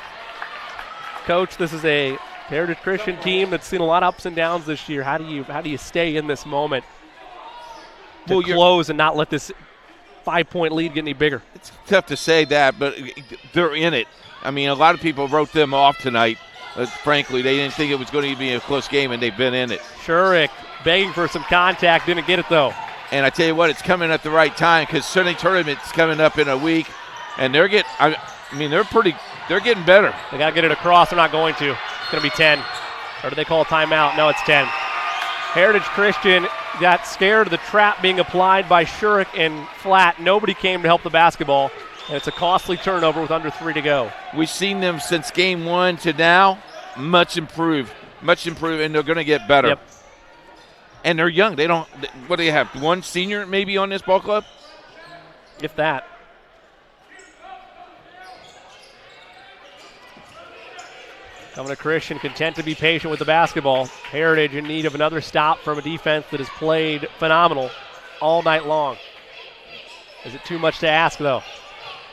Coach, this is a Heritage Christian team that's seen a lot of ups and downs this year. How do you stay in this moment to close and not let this 5-point lead get any bigger? It's tough to say that, but they're in it. I mean, a lot of people wrote them off tonight. Frankly, they didn't think it was going to be a close game, and they've been in it. Shurik begging for some contact, didn't get it though. And I tell you what, it's coming at the right time because Sunday tournament's coming up in a week, and they're getting better. They got to get it across. They're not going to. It's going to be 10. Or do they call a timeout? No, it's 10. Heritage Christian got scared of the trap being applied by Shurik and Flat. Nobody came to help the basketball, and it's a costly turnover with under 3 to go. We've seen them since game 1 to now, much improved, and they're going to get better. Yep. And they're young. They don't. What do they have? One senior maybe on this ball club? If that. Covenant Christian content to be patient with the basketball. Heritage in need of another stop from a defense that has played phenomenal all night long. Is it too much to ask, though?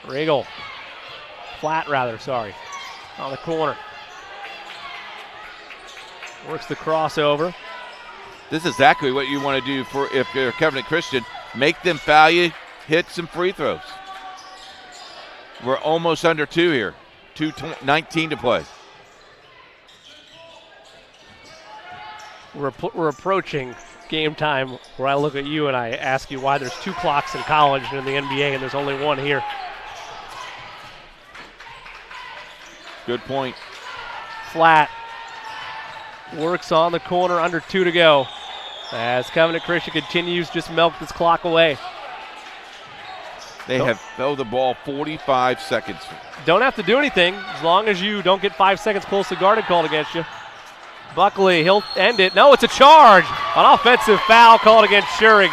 Regal. Flat, on the corner. Works the crossover. This is exactly what you want to do if you're Covenant Christian. Make them foul you, hit some free throws. We're almost under 2 here. 2:19 to play. We're approaching game time where I look at you and I ask you why there's 2 clocks in college and in the NBA and there's only one here. Good point. Flat works on the corner, under 2 to go. As Covenant Christian continues, just milk this clock away. They have held the ball 45 seconds. Don't have to do anything as long as you don't get 5 seconds closely guarded called against you. Buckley, he'll end it. No, it's a charge. An offensive foul called against Shurik.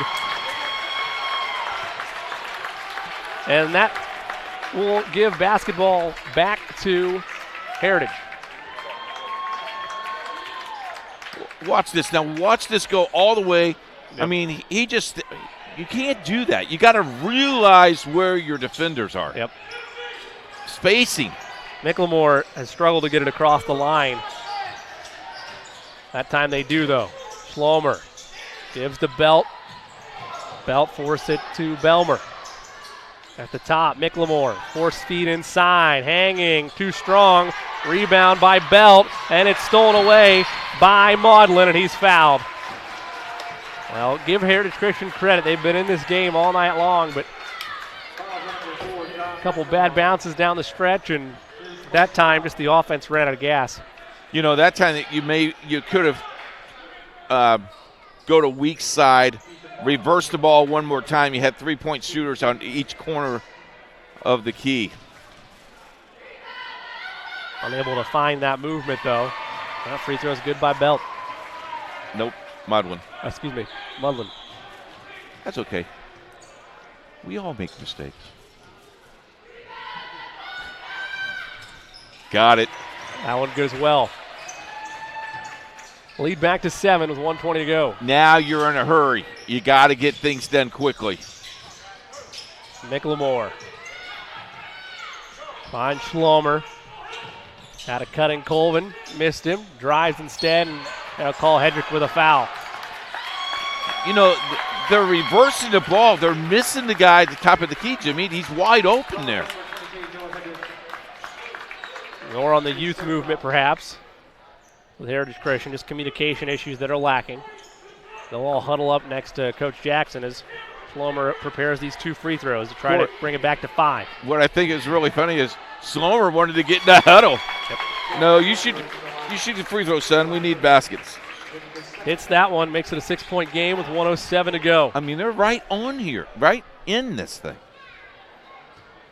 And that will give basketball back to Heritage. Watch this. Now watch this go all the way. Yep. I mean, you can't do that. You got to realize where your defenders are. Yep. Spacing. Micklemore has struggled to get it across the line. That time they do, though. Schlomer gives to Belt. Belt forced it to Belmer. At the top, Micklemore, force feed inside, hanging, too strong. Rebound by Belt, and it's stolen away by Maudlin, and he's fouled. Well, give Heritage Christian credit. They've been in this game all night long, but a couple bad bounces down the stretch, and that time just the offense ran out of gas. You know, that time that you could have go to weak side, reverse the ball one more time. You had 3-point shooters on each corner of the key. Unable to find that movement, though. That free throw's good by Belt. Nope, Maudlin. Maudlin. That's okay. We all make mistakes. Got it. That one goes well. Lead back to 7 with 1:20 to go. Now you're in a hurry. You got to get things done quickly. Micklemore. Finds Schlomer. Had a cutting Colvin. Missed him. Drives instead, and they'll call Hedrick with a foul. You know, they're reversing the ball. They're missing the guy at the top of the key, Jimmy. He's wide open there. Or on the youth movement, perhaps. With Heritage Christian, just communication issues that are lacking. They'll all huddle up next to Coach Jackson as Schlomer prepares these 2 free throws to try to bring it back to 5. What I think is really funny is Schlomer wanted to get in the huddle. Yep. No, you shoot the free throw, son. We need baskets. Hits that one, makes it a 6-point game with 1:07 to go. I mean, they're right on here, right in this thing.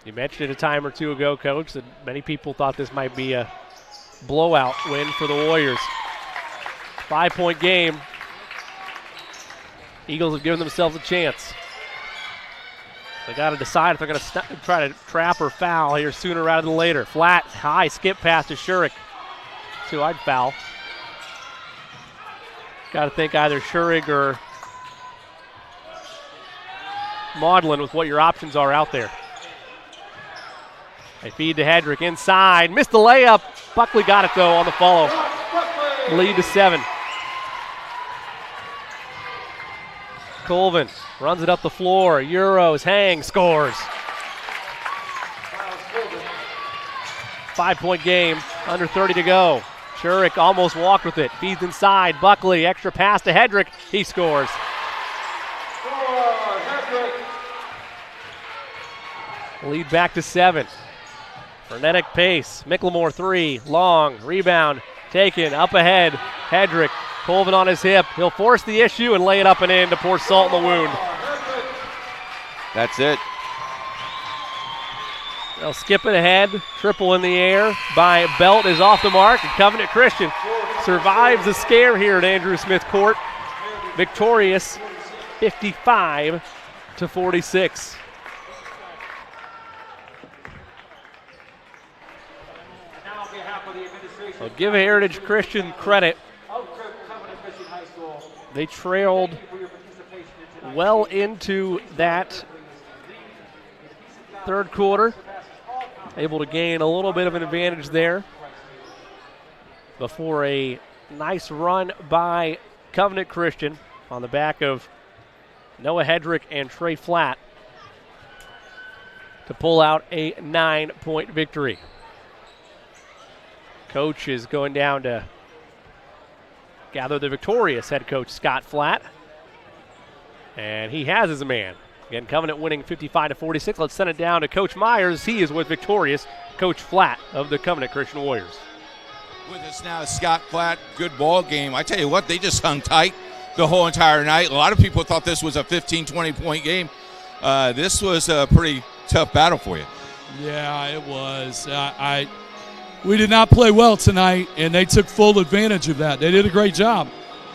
You mentioned it a time or two ago, Coach, that many people thought this might be a blowout win for the Warriors. 5-point game. Eagles have given themselves a chance. They got to decide if they're going to try to trap or foul here sooner rather than later. Flat, high skip pass to Shurik. So I'd foul. Got to think either Shurik or Maudlin with what your options are out there. They feed to Hedrick inside. Missed the layup. Buckley got it, though, on the follow. Lead to 7. Colvin runs it up the floor. Euros, hang, scores. 5-point game, under 30 to go. Shurik almost walked with it. Feeds inside. Buckley, extra pass to Hedrick. He scores. Lead back to 7. Frenetic pace. Micklemore 3. Long. Rebound. Taken. Up ahead. Hedrick. Colvin on his hip. He'll force the issue and lay it up and in to pour salt in the wound. That's it. They'll skip it ahead. Triple in the air by Belt is off the mark. And Covenant Christian survives the scare here at Andrew Smith Court. Victorious 55-46. I'll give Heritage Christian credit. They trailed well into that third quarter. Able to gain a little bit of an advantage there before a nice run by Covenant Christian on the back of Noah Hedrick and Trey Flatt to pull out a 9-point victory. Coach is going down to gather the victorious head coach Scott Flatt. And he has his man. Again, Covenant winning 55-46. Let's send it down to Coach Myers. He is with victorious Coach Flatt of the Covenant Christian Warriors. With us now is Scott Flatt. Good ball game. I tell you what, they just hung tight the whole entire night. A lot of people thought this was a 15, 20-point game. This was a pretty tough battle for you. Yeah, it was. We did not play well tonight, and they took full advantage of that. They did a great job.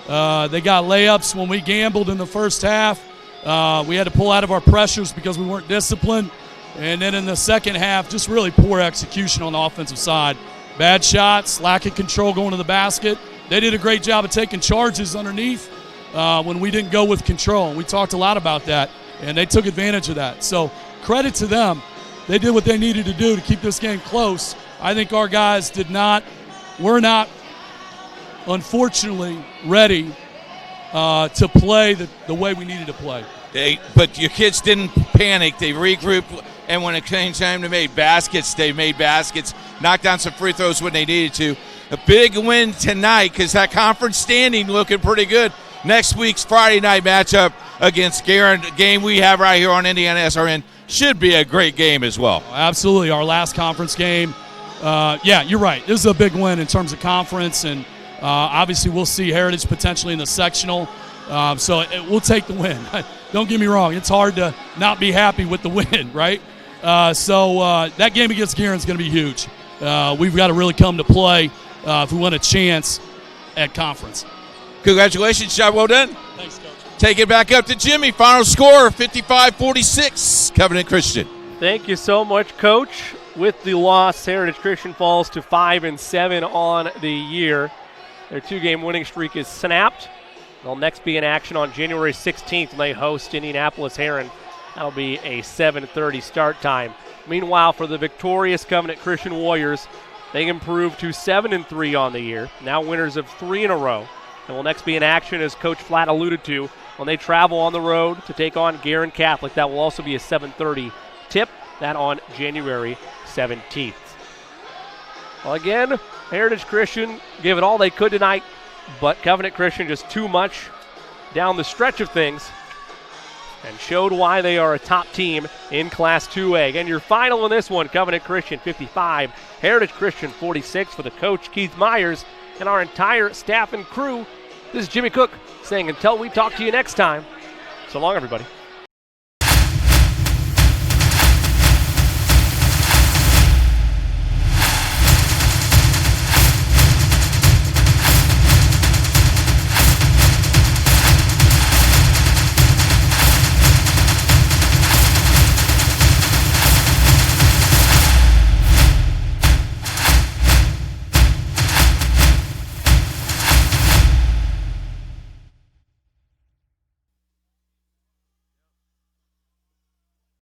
They got layups when we gambled in the first half. We had to pull out of our pressures because we weren't disciplined. And then in the second half, just really poor execution on the offensive side. Bad shots, lack of control going to the basket. They did a great job of taking charges underneath when we didn't go with control. We talked a lot about that, and they took advantage of that. So credit to them. They did what they needed to do to keep this game close. I think our guys were not, unfortunately, ready to play the way we needed to play. But your kids didn't panic. They regrouped, and when it came time to make baskets, they made baskets, knocked down some free throws when they needed to. A big win tonight because that conference standing looking pretty good. Next week's Friday night matchup against Guerin, game we have right here on Indiana SRN, should be a great game as well. Absolutely. Our last conference game. Yeah, you're right. This is a big win in terms of conference, and obviously we'll see Heritage potentially in the sectional. So we'll take the win. Don't get me wrong. It's hard to not be happy with the win, right? So that game against Guerin is going to be huge. We've got to really come to play if we want a chance at conference. Congratulations, job well done. Thanks, Coach. Take it back up to Jimmy. Final score, 55-46, Covenant Christian. Thank you so much, Coach. With the loss, Heritage Christian falls to 5-7 on the year. Their 2-game winning streak is snapped. They'll next be in action on January 16th when they host Indianapolis Heron. That'll be a 7:30 start time. Meanwhile, for the victorious Covenant Christian Warriors, they improved to 7-3 on the year, now winners of 3 in a row, and will next be in action, as Coach Flatt alluded to, when they travel on the road to take on Guerin Catholic. That will also be a 7:30 tip, that on January 17th. Well, again, Heritage Christian gave it all they could tonight, but Covenant Christian just too much down the stretch of things and showed why they are a top team in Class 2A. Again, your final in this one, Covenant Christian 55, Heritage Christian 46 for the coach, Keith Myers, and our entire staff and crew. This is Jimmy Cook saying until we talk to you next time, so long, everybody.